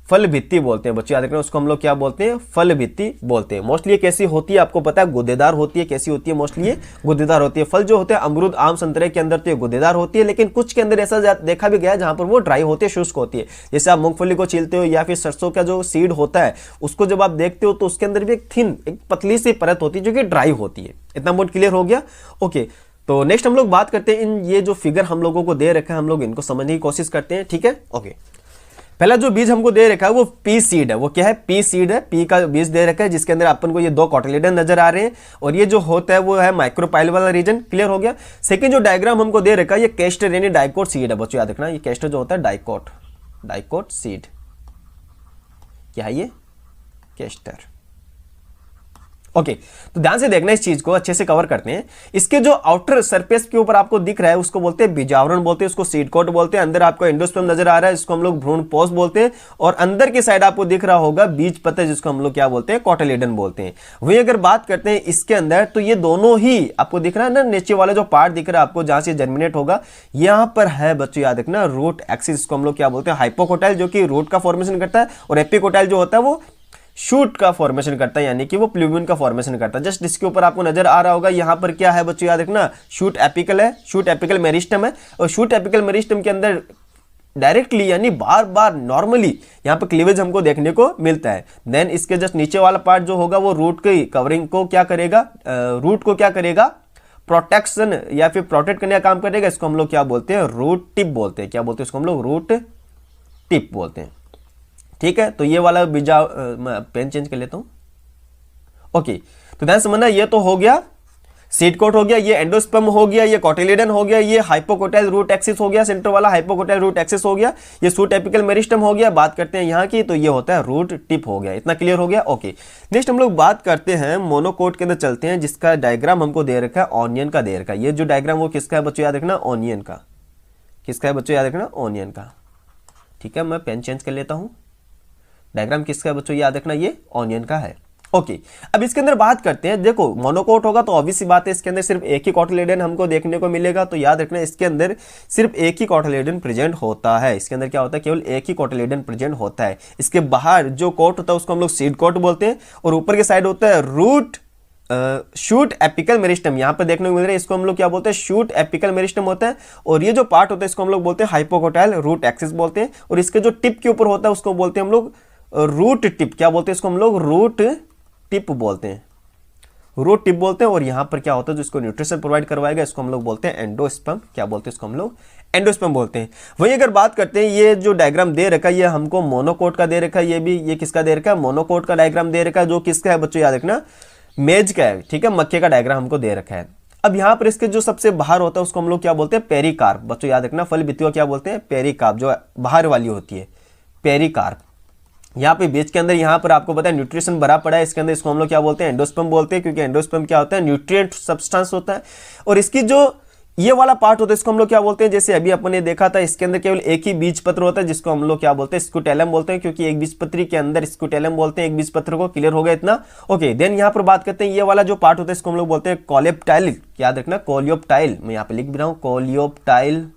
फल भित्ति बोलते हैं। बच्चों याद रखना, उसको हम लोग क्या बोलते हैं, फल भित्ति बोलते हैं। मोस्टली ये कैसी होती है आपको पता है, गुदेदार होती है। कैसी होती है, मोस्टली ये गुदेदार होती है। फल जो होते हैं अमरूद, आम, संतरे के अंदर तो ये गुदेदार होती है, लेकिन कुछ के अंदर ऐसा देखा भी गया है जहां पर वो ड्राई होती है, शुष्क होती है। जैसे आप मूंगफली को छीलते हो या फिर सरसों का जो सीड होता है उसको जब आप देखते हो तो उसके अंदर भी एक थिन, एक पतली सी परत होती है जो कि ड्राई होती है। इतना बहुत क्लियर हो गया। ओके, तो नेक्स्ट हम लोग बात करते हैं इन ये जो फिगर हम लोगों को दे रखा है, हम लोग इनको समझने की कोशिश करते हैं। ठीक है। ओके, पहला जो बीज हमको दे रखा है वो पी सीड है। वो क्या है, पी सीड है। पी का बीज दे रखा है जिसके अंदर अपन को ये 2 कोटिलेडन नजर आ रहे हैं और ये जो होता है वो है माइक्रोपाइल वाला रीजन। क्लियर हो गया। सेकंड जो डायग्राम हमको दे रखा है ये कैस्टर यानी डाइकोट सीड है। बच्चों याद रखना, ये कैस्टर जो होता है डाइकोट सीड। क्या है ये, कैस्टर। ओके, तो ध्यान से देखना, इस चीज को अच्छे से कवर करते हैं। इसके जो आउटर सरफेस के ऊपर आपको दिख रहा है उसको बोलते हैं बीजावरण बोलते हैं, उसको सीड कोट बोलते हैं। अंदर आपको एंडोस्पर्म नजर आ रहा है, इसको हम लोग भ्रूण पोष बोलते हैं। और अंदर की साइड आपको दिख रहा होगा बीज पत्र, जिसको हम लोग क्या बोलते हैं, कोटिलेडन बोलते हैं। वही अगर बात करते हैं इसके अंदर, तो ये दोनों ही आपको दिख रहा है ना, नीचे वाला जो पार्ट दिख रहा है आपको जहां से जर्मिनेट होगा, यहां पर है बच्चों याद रखना रूट एक्सिस, को हम लोग क्या बोलते हैं, हाइपोकोटाइल, जो कि रूट का फॉर्मेशन करता है, और एपिकोटाइल जो होता है वो शूट का फॉर्मेशन करता है, यानी कि वो प्लूबियन का फॉर्मेशन करता है। जस्ट इसके ऊपर आपको नजर आ रहा होगा, यहां पर क्या है बच्चों याद रखना, शूट एपिकल है, शूट एपिकल मेरिस्टम है। और शूट एपिकल मेरिस्टम के अंदर डायरेक्टली यानी बार बार नॉर्मली यहां पर क्लीवेज हमको देखने को मिलता है। देन इसके जस्ट नीचे वाला पार्ट जो होगा वो रूट की कवरिंग को क्या करेगा, रूट को क्या करेगा, प्रोटेक्शन या फिर प्रोटेक्ट करने का काम करेगा। इसको हम लोग क्या बोलते हैं, रूट टिप बोलते हैं। क्या बोलते हैं इसको हम लोग, रूट टिप बोलते हैं। ठीक है, तो ये वाला बीजा, मैं पेन चेंज कर लेता हूं। ओके, तो ध्यान समझना, ये तो हो गया सीड कोट हो गया, ये एंडोस्पर्म हो गया, ये कोटिलेडन हो गया, ये हाइपोकोटाइल रूट एक्सिस हो गया, सेंटर वाला हाइपोकोटाइल रूट एक्सिस हो गया, ये शूट एपिकल मेरिस्टम हो गया। बात करते हैं यहाँ की, तो ये होता है रूट टिप हो गया। इतना क्लियर हो गया। ओके, नेक्स्ट हम लोग बात करते हैं मोनोकोट के अंदर चलते हैं, जिसका डायग्राम हमको दे रखा है ऑनियन का दे रखा है। ये जो डायग्राम वो किसका है बच्चों याद रखना, ऑनियन का। किसका है बच्चों याद रखना, ऑनियन का। ठीक है, मैं पेन चेंज कर लेता हूं। डायग्राम किसका है बच्चों याद रखना, ये ऑनियन का है। ओके, अब इसके अंदर बात करते हैं। देखो मोनोकोट होगा तो ऑब्वियस सी बात है इसके अंदर सिर्फ एक ही कोटिलेडन हमको देखने को मिलेगा। तो याद रखना इसके अंदर सिर्फ एक ही कोटिलेडन प्रेजेंट होता है। इसके अंदर क्या होता है, केवल एक ही कोटिलेडन प्रेजेंट होता है। इसके बाहर जो कोट होता है उसको हम लोग सीड कोट बोलते हैं और ऊपर के साइड होता है रूट शूट एपिकल मेरिस्टम। यहां पर देखने को मिल रहा है, इसको हम लोग क्या बोलते हैं, शूट एपिकल मेरिस्टम होता है। और ये जो पार्ट होता है इसको हम लोग बोलते हैं हाइपोकोटाइल रूट एक्सिस बोलते हैं। और इसके जो टिप के ऊपर होता है उसको बोलते हैं हम लोग रूट टिप। क्या बोलते हैं इसको हम लोग, रूट टिप बोलते हैं। रूट टिप बोलते हैं, और यहाँ पर क्या होता है जो इसको न्यूट्रिशन प्रोवाइड करवाएगा इसको हम लोग बोलते हैं एंडोस्पर्म। क्या बोलते हैं इसको हम लोग? एंडोस्पर्म बोलते हैं। वहीं अगर बात करते हैं, ये जो डायग्राम दे रखा है ये हमको मोनोकोट का दे रखा है, ये किसका दे रखा है? मोनोकोट का डायग्राम दे रखा है, जो किसका है बच्चों याद रखना? मेज का है, ठीक है, मक्के का डायग्राम हमको दे रखा है। अब यहाँ पर इसके जो सबसे बाहर होता है उसको हम लोग क्या बोलते हैं? पेरिकार्प। बच्चों याद रखना, फल भित्तियों क्या बोलते हैं? पेरिकार्प, जो बाहर वाली होती है, पेरिकार्प। यहाँ पे बीज के अंदर यहाँ पर आपको पता है न्यूट्रिशन भरा पड़ा है इसके अंदर, इसको हम लोग क्या बोलते हैं? एंडोस्पर्म बोलते हैं, क्योंकि एंडोस्पर्म क्या होता है? न्यूट्रिएंट सब्सटेंस होता है। और इसकी जो ये वाला पार्ट होता है इसको हम लोग क्या बोलते हैं? जैसे अभी अपन ने देखा था, इसके अंदर केवल एक ही बीज पत्र होता है जिसको हम लोग क्या बोलते हैं? स्कूटेलम बोलते हैं, क्योंकि एक बीजपत्री के अंदर स्कूटेलम बोलते हैं एक बीजपत्र को। क्लियर हो गया इतना? ओके, देन यहाँ पर बात करते हैं, ये वाला जो पार्ट होता है इसको हम लोग बोलते हैं कोलेप्टाइल। याद रखना, कोलियोप्टाइल, मैं यहाँ पे लिख भी रहा हूँ, कोलियोप्टाइल।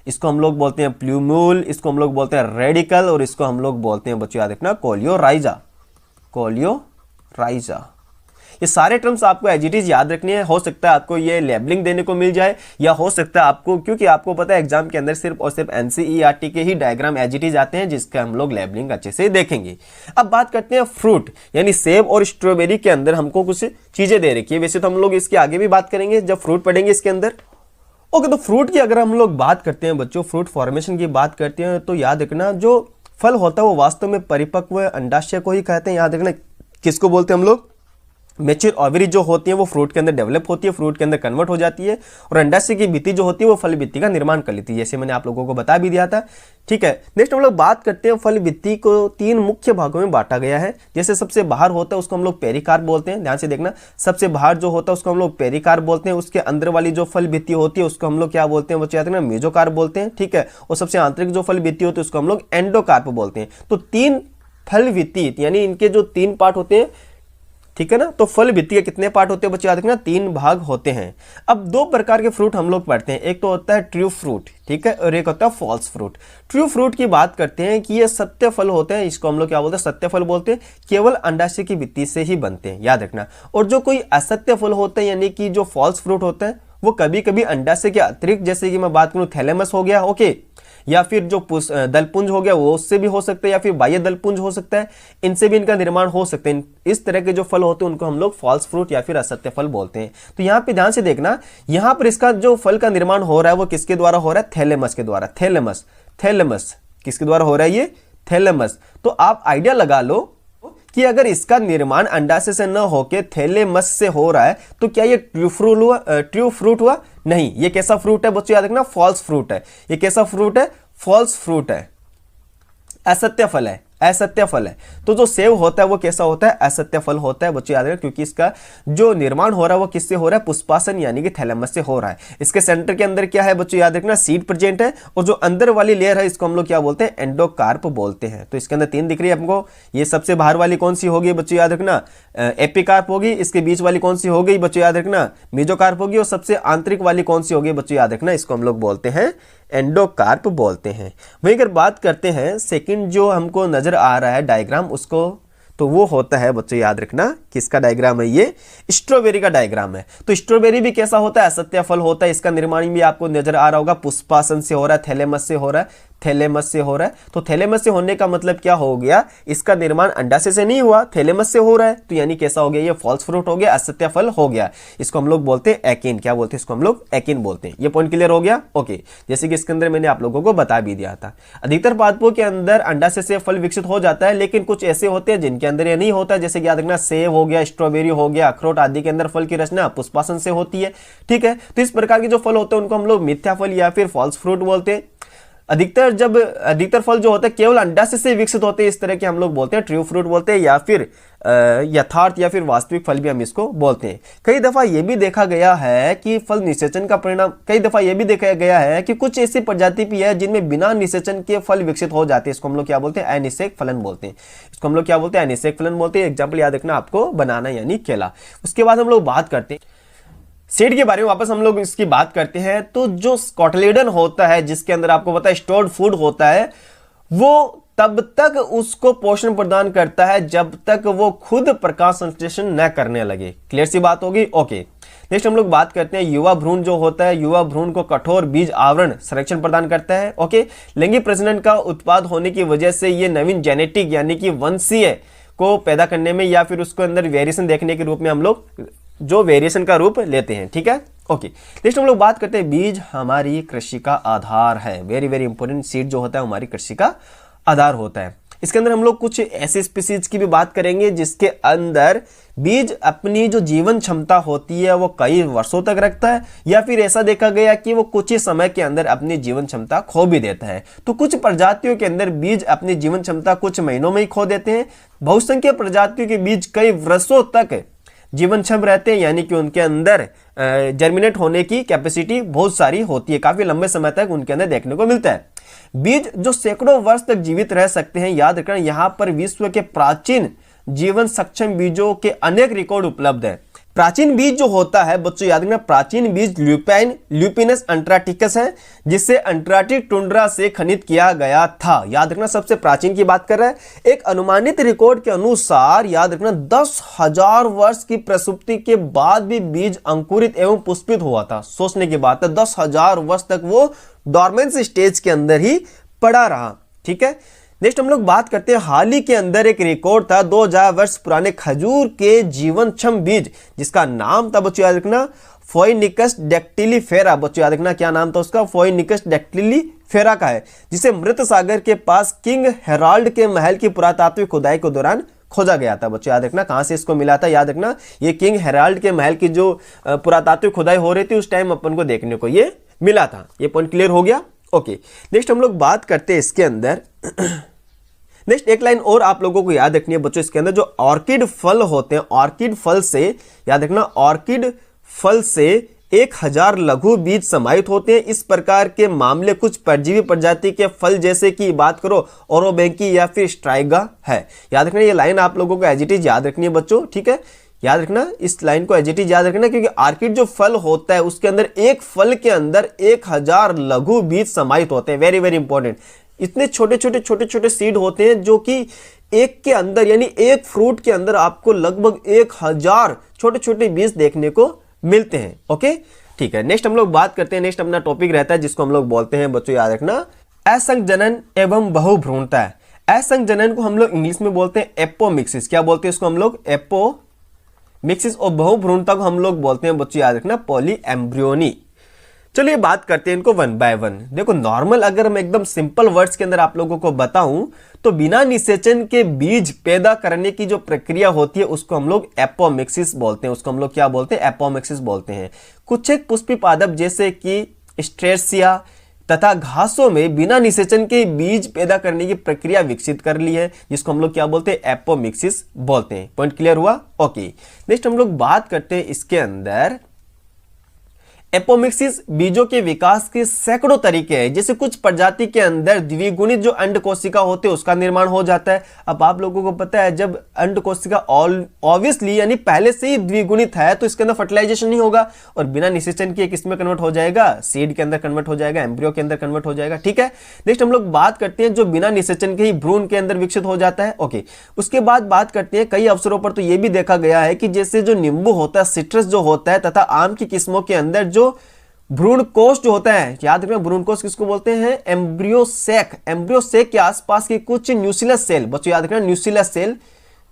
इसको हम लोग बोलते हैं प्लूम्यूल, इसको हम लोग बोलते हैं रेडिकल, और इसको हम लोग बोलते हैं बच्चों याद रखना कोलियोराइजा। कोलियोराइजा, ये सारे टर्म्स आपको एज इट इज याद रखनी है। हो सकता है आपको ये लेबलिंग देने को मिल जाए, या हो सकता है आपको, क्योंकि आपको पता है एग्जाम के अंदर सिर्फ और सिर्फ एनसीईआरटी के ही डायग्राम एज इट इज आते हैं, जिसका हम लोग लेबलिंग अच्छे से देखेंगे। अब बात करते हैं फ्रूट, यानी सेब और स्ट्रॉबेरी के अंदर हमको कुछ चीजें दे रखी है। वैसे तो हम लोग इसके आगे भी बात करेंगे जब फ्रूट पढ़ेंगे इसके अंदर। ओके, तो फ्रूट की अगर हम लोग बात करते हैं बच्चों, फ्रूट फॉर्मेशन की बात करते हैं, तो याद रखना जो फल होता है वो वास्तव में परिपक्व अंडाशय को ही कहते हैं। याद रखना, किसको बोलते हैं हम लोग? मेच्योर ओवरी जो होती है वो फ्रूट के अंदर डेवलप होती है, फ्रूट के अंदर कन्वर्ट हो जाती है, और अंडाशय की भित्ति जो होती है वो फल भित्ति का निर्माण कर लेती है, जैसे मैंने आप लोगों को बता भी दिया था। ठीक है, नेक्स्ट हम लोग बात करते हैं, फल भित्ति को 3 मुख्य भागों में बांटा गया है। जैसे सबसे बाहर होता है उसको हम लोग पेरिकार्प बोलते हैं, ध्यान से देखना, सबसे बाहर जो होता है उसको हम लोग पेरिकार्प बोलते हैं। उसके अंदर वाली जो फल भित्ति होती है उसको हम लोग क्या बोलते हैं बच्चे याद रखना? मेसोकार्प बोलते हैं। ठीक है, और सबसे आंतरिक जो फल भित्ति होती है उसको हम लोग एंडोकार्प बोलते हैं। तो 3 फल भित्ति, यानी इनके जो 3 पार्ट होते हैं, ठीक है ना। तो फल भित्ति के कितने पार्ट होते हैं बच्चे याद रखना? 3 भाग होते हैं। अब 2 प्रकार के फ्रूट हम लोग पढ़ते हैं, एक तो होता है ट्रू फ्रूट, ठीक है, और एक होता है फॉल्स फ्रूट। ट्रू फ्रूट की बात करते हैं कि ये सत्य फल होते हैं, इसको हम लोग क्या बोलते हैं? सत्य फल बोलते हैं, केवल अंडाशय की भित्ति से ही बनते हैं, याद रखना। और जो कोई असत्य फल होते हैं, यानी कि जो फॉल्स फ्रूट होते हैं, वो कभी कभी अंडाशय के अतिरिक्त, जैसे कि मैं बात करूं थैलेमस हो गया, ओके, या फिर जो दलपुंज हो गया वो उससे भी हो सकता है, या फिर बाह्य दलपुंज हो सकता है, इनसे भी इनका निर्माण हो सकता है। इस तरह के जो फल होते हैं उनको हम लोग फॉल्स फ्रूट या फिर असत्य फल बोलते हैं। तो यहाँ पे ध्यान से देखना, यहाँ पर इसका जो फल का निर्माण हो रहा है वो किसके द्वारा हो रहा है? थैलेमस के द्वारा। थैलेमस, थैलेमस किसके द्वारा हो रहा है? ये थैलेमस। तो आप आइडिया लगा लो कि अगर इसका निर्माण अंडाशय से न होकर थैलेमस से हो रहा है तो क्या ये ट्रू फ्रूट हुआ? नहीं, ये कैसा फ्रूट है बच्चों याद रखना? फॉल्स फ्रूट है। ये कैसा फ्रूट है? फॉल्स फ्रूट है, असत्य फल है, असत्य फल है। तो जो सेब होता है वो कैसा होता है? असत्य फल होता है बच्चों याद रखना, क्योंकि इसका जो निर्माण हो रहा है वो किससे हो रहा है? पुष्पासन यानी कि थैलेमस से हो रहा है। इसके सेंटर के अंदर क्या है बच्चों याद रखना? सीड प्रेजेंट है, और जो अंदर वाली लेयर है इसको हम लोग क्या बोलते हैं? एंडोकार्प बोलते हैं। तो इसके अंदर 3 दिख रही है हमको। ये सबसे बाहर वाली कौन सी होगी बच्चों याद रखना? एपिकार्प होगी। इसके बीच वाली कौन सी हो गई बच्चों याद रखना? मेसोकार्प होगी। और सबसे आंतरिक वाली कौन सी होगी बच्चों याद रखना? इसको हम लोग बोलते हैं एंडोकार्प बोलते हैं। वहीं अगर बात करते हैं सेकंड जो हमको नजर आ रहा है डायग्राम उसको, तो वो होता है बच्चों याद रखना, किसका डायग्राम है? ये स्ट्रॉबेरी का डायग्राम है। तो स्ट्रॉबेरी भी कैसा होता है? असत्य फल होता है। इसका निर्माण भी आपको नजर आ रहा होगा, पुष्पासन से हो रहा है, थैलेमस से हो रहा है, थैलेमस से हो रहा है। तो थैलेमस से होने का मतलब क्या हो गया? इसका निर्माण अंडाशय से नहीं हुआ, थैलेमस से हो रहा है। तो यानी कैसा हो गया? ये फॉल्स फ्रूट हो गया, असत्य फल हो गया। इसको हम लोग बोलते हैं एकिन। क्या बोलते हैं इसको हम लोग? एकिन बोलते हैं। ये पॉइंट क्लियर हो गया? ओके, जैसे कि इसके अंदर मैंने आप लोगों को बता भी दिया था, अधिकतर पादपों के अंदर अंडाशय से फल विकसित हो जाता है, लेकिन कुछ ऐसे होते हैं जिनके अंदर ये नहीं होता, जैसे कि याद रखना सेब हो गया, स्ट्रॉबेरी हो गया, अखरोट आदि के अंदर फल की रचना पुष्पासन से होती है। ठीक है, तो इस प्रकार के जो फल होते हैं उनको हम लोग मिथ्या फल या फिर फॉल्स फ्रूट बोलते हैं। अधिकतर फल जो होते हैं केवल अंडाशय से विकसित होते हैं, इस तरह के हम लोग बोलते हैं ट्रू फ्रूट बोलते हैं, या फिर यथार्थ या फिर वास्तविक फल भी हम इसको बोलते हैं। कई दफा यह भी देखा गया है कि फल निषेचन का परिणाम, कई दफा यह भी देखा गया है कि कुछ ऐसी प्रजाति भी है जिनमें बिना निषेचन के फल विकसित हो जाते हैं। इसको हम लोग क्या बोलते हैं? अनिषेक फलन बोलते हैं। इसको हम लोग क्या बोलते हैं? अनिषेक फलन बोलते हैं। एग्जाम्पल याद रखना आपको, बनाना यानी केला। उसके बाद हम लोग बात करते हैं सीड के बारे में, वापस हम लोग इसकी बात करते हैं। तो जो कोटिलेडन होता है जिसके अंदर आपको पता है स्टोर्ड फूड होता है, वो तब तक उसको पोषण प्रदान करता है जब तक वो खुद प्रकाश संश्लेषण न करने लगे। क्लियर सी बात होगी? ओके, नेक्स्ट हम लोग बात करते हैं युवा भ्रूण जो होता है, युवा भ्रूण को कठोर बीज आवरण संरक्षण प्रदान करता है। ओके, लैंगिक प्रजनन का उत्पाद होने की वजह से ये नवीन जेनेटिक यानी कि वंशीय को पैदा करने में या फिर उसके अंदर वेरिएशन देखने के रूप में हम लोग जो वेरिएशन का रूप लेते हैं। ठीक है, ओके। नेक्स्ट हम लोग बात करते हैं बीज हमारी कृषि का आधार है। वेरी वेरी इंपॉर्टेंट, सीड जो होता है हमारी कृषि का आधार होता है। इसके अंदर हम लोग कुछ ऐसे स्पीसीज की भी बात करेंगे जिसके अंदर बीज अपनी जो जीवन क्षमता होती है वो कई वर्षों तक रखता है, या फिर ऐसा देखा गया कि वो कुछ ही समय के अंदर अपनी जीवन क्षमता खो भी देता है। तो कुछ प्रजातियों के अंदर बीज अपनी जीवन क्षमता कुछ महीनों में ही खो देते हैं। बहुसंख्यक प्रजातियों के बीज कई वर्षों तक जीवनक्षम रहते हैं, यानी कि उनके अंदर जर्मिनेट होने की कैपेसिटी बहुत सारी होती है, काफी लंबे समय तक उनके अंदर देखने को मिलता है। बीज जो सैकड़ों वर्ष तक जीवित रह सकते हैं, याद रखना यहाँ पर विश्व के प्राचीन जीवन सक्षम बीजों के अनेक रिकॉर्ड उपलब्ध है। प्राचीन बीज जो होता है बच्चों याद रखना, प्राचीन बीज ल्यूपिनस अंटार्कटिकस है, जिसे अंटार्कटिक टुंड्रा से खनित किया गया था। याद रखना सबसे प्राचीन की बात कर रहा है। एक अनुमानित रिकॉर्ड के अनुसार याद रखना 10,000 वर्ष की प्रसुप्ति के बाद भी बीज अंकुरित एवं पुष्पित हुआ था। सोचने की बात है, 10,000 वर्ष तक वो डॉर्मेंस स्टेज के अंदर ही पड़ा रहा। ठीक है, नेक्स्ट हम लोग बात करते हैं हाल ही के अंदर एक रिकॉर्ड था 2000 वर्ष पुराने खजूर के जीवनक्षम बीज, जिसका नाम था बच्चों याद रखना फोइनिकस डेक्टिलीफेरा। बच्चों याद रखना क्या नाम था उसका, फोइनिकस डेक्टिलीफेरा का है, जिसे मृत सागर के पास किंग हेराल्ड के महल की पुरातात्विक खुदाई के दौरान खोजा गया था। बच्चों याद रखना कहां से इसको मिला था, याद रखना ये किंग हेराल्ड के महल की जो पुरातात्विक खुदाई हो रही थी उस टाइम अपन को देखने को ये मिला था। ये पॉइंट क्लियर हो गया, ओके। नेक्स्ट हम लोग बात करते हैं इसके अंदर नेक्स्ट एक लाइन और आप लोगों को याद रखनी है बच्चों, इसके अंदर जो ऑर्किड फल होते हैं, ऑर्किड फल से याद रखना ऑर्किड फल से 1000 लघु बीज समाहित होते हैं। इस प्रकार के मामले कुछ परजीवी प्रजाति के फल जैसे कि बात करो ओरोबैंकी या फिर स्ट्राइगा है। याद रखना ये लाइन आप लोगों को एज इट इज याद रखनी है बच्चों। ठीक है, याद रखना इस लाइन को एज इट इज याद रखना, क्योंकि ऑर्किड जो फल होता है उसके अंदर एक फल के अंदर 1000 लघु बीज समाहित होते हैं। वेरी वेरी इंपॉर्टेंट, इतने छोटे छोटे सीड होते हैं जो कि एक के अंदर यानी एक फ्रूट के अंदर आपको लगभग 1000 छोटे छोटे बीज देखने को मिलते हैं। ओके, ठीक है। नेक्स्ट हम लोग बात करते हैं, नेक्स्ट अपना टॉपिक रहता है जिसको हम लोग बोलते हैं बच्चों याद रखना असंजनन एवं बहुभ्रूणता। असंजनन को हम लोग इंग्लिश में बोलते हैं एपोमिक्सिस। क्या बोलते हैं इसको हम लोग, एपोमिक्सिस। और बहुभ्रूणता को हम लोग बोलते हैं बच्चों याद रखना पॉलीएम्ब्रियोनी। चलिए बात करते हैं इनको वन बाय वन। देखो नॉर्मल अगर मैं एकदम सिंपल वर्ड्स के अंदर आप लोगों को बताऊं तो बिना निषेचन के बीज पैदा करने की जो प्रक्रिया होती है उसको हम लोग एपोमिक्सिस बोलते हैं। उसको हम लोग क्या बोलते हैं, एपोमिक्सिस बोलते हैं। कुछ एक पुष्पी पादप जैसे कि स्ट्रेसिया तथा घासों में बिना निषेचन के बीज पैदा करने की प्रक्रिया विकसित कर ली है, जिसको हम लोग क्या बोलते हैं, एपोमिक्सिस बोलते हैं। पॉइंट क्लियर हुआ, ओके। नेक्स्ट हम लोग बात करते हैं इसके अंदर एपोमिक्सिस बीजों के विकास के सैकड़ों तरीके हैं। जैसे कुछ प्रजाति के अंदर द्विगुणित जो अंड कोशिका होते हैं उसका निर्माण हो जाता है। अब आप लोगों को पता है जब अंड कोशिका ऑब्वियसली यानी पहले से ही द्विगुणित है तो इसके अंदर फर्टिलाइजेशन नहीं होगा और बिना निषेचन के किसमें कन्वर्ट हो जाएगा, सीड के अंदर कन्वर्ट हो जाएगा, एम्ब्रियो के अंदर कन्वर्ट हो जाएगा। ठीक है, नेक्स्ट हम लोग बात करते हैं जो बिना निषेचन के ही भ्रूण के अंदर विकसित हो जाता है। ओके, उसके बाद बात करते हैं कई अवसरों पर तो यह भी देखा गया है कि जैसे जो नींबू होता है, सिट्रस जो होता है तथा आम की किस्मों के अंदर जो भ्रूण कोश जो होता है, याद रखना भ्रूण कोश किसको बोलते हैं, एम्ब्रियोसेक। एम्ब्रियोसेक के आसपास के कुछ न्यूसिलस सेल, बच्चों याद रखना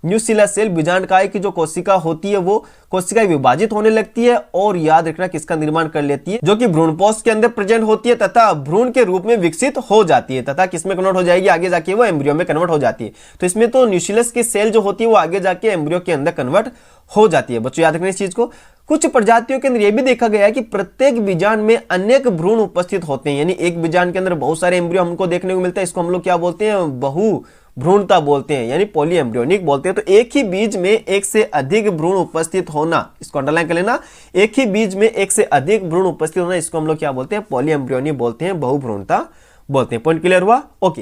न्यूसिलस सेल बीजांडकाय की जो कोशिका होती है वो कोशिका विभाजित होने लगती है और याद रखना किसका निर्माण कर लेती है, जो कि भ्रूणपोष के अंदर प्रेजेंट होती है तथा भ्रूण के रूप में विकसित हो जाती है तथा किसमें कन्वर्ट हो जाएगी, आगे जाके वो एम्ब्रियो में कन्वर्ट हो जाती है। तो इसमें तो न्यूसिलस की सेल जो होती है वो आगे जाके एम्ब्रियो के अंदर कन्वर्ट हो जाती है। बच्चों याद रखना इस चीज को। कुछ प्रजातियों के अंदर यह भी देखा गया है कि प्रत्येक बीजांड में अनेक भ्रूण उपस्थित होते हैं, यानी एक बीजांड के अंदर बहुत सारे एम्ब्रियो हमको देखने को मिलता है। इसको हम लोग क्या बोलते हैं, बहुभ्रूणता बोलते हैं, यानी पॉलीएम्ब्रियोनिक बोलते हैं। तो एक ही बीज में एक से अधिक भ्रूण उपस्थित होना, इसको अंडरलाइन कर लेना, एक ही बीज में एक से अधिक भ्रूण उपस्थित होना, इसको हम लोग क्या बोलते हैं, पॉलीएम्ब्रियोनिक बोलते हैं, बहुभ्रूणता बोलते हैं। पॉइंट क्लियर हुआ, ओके।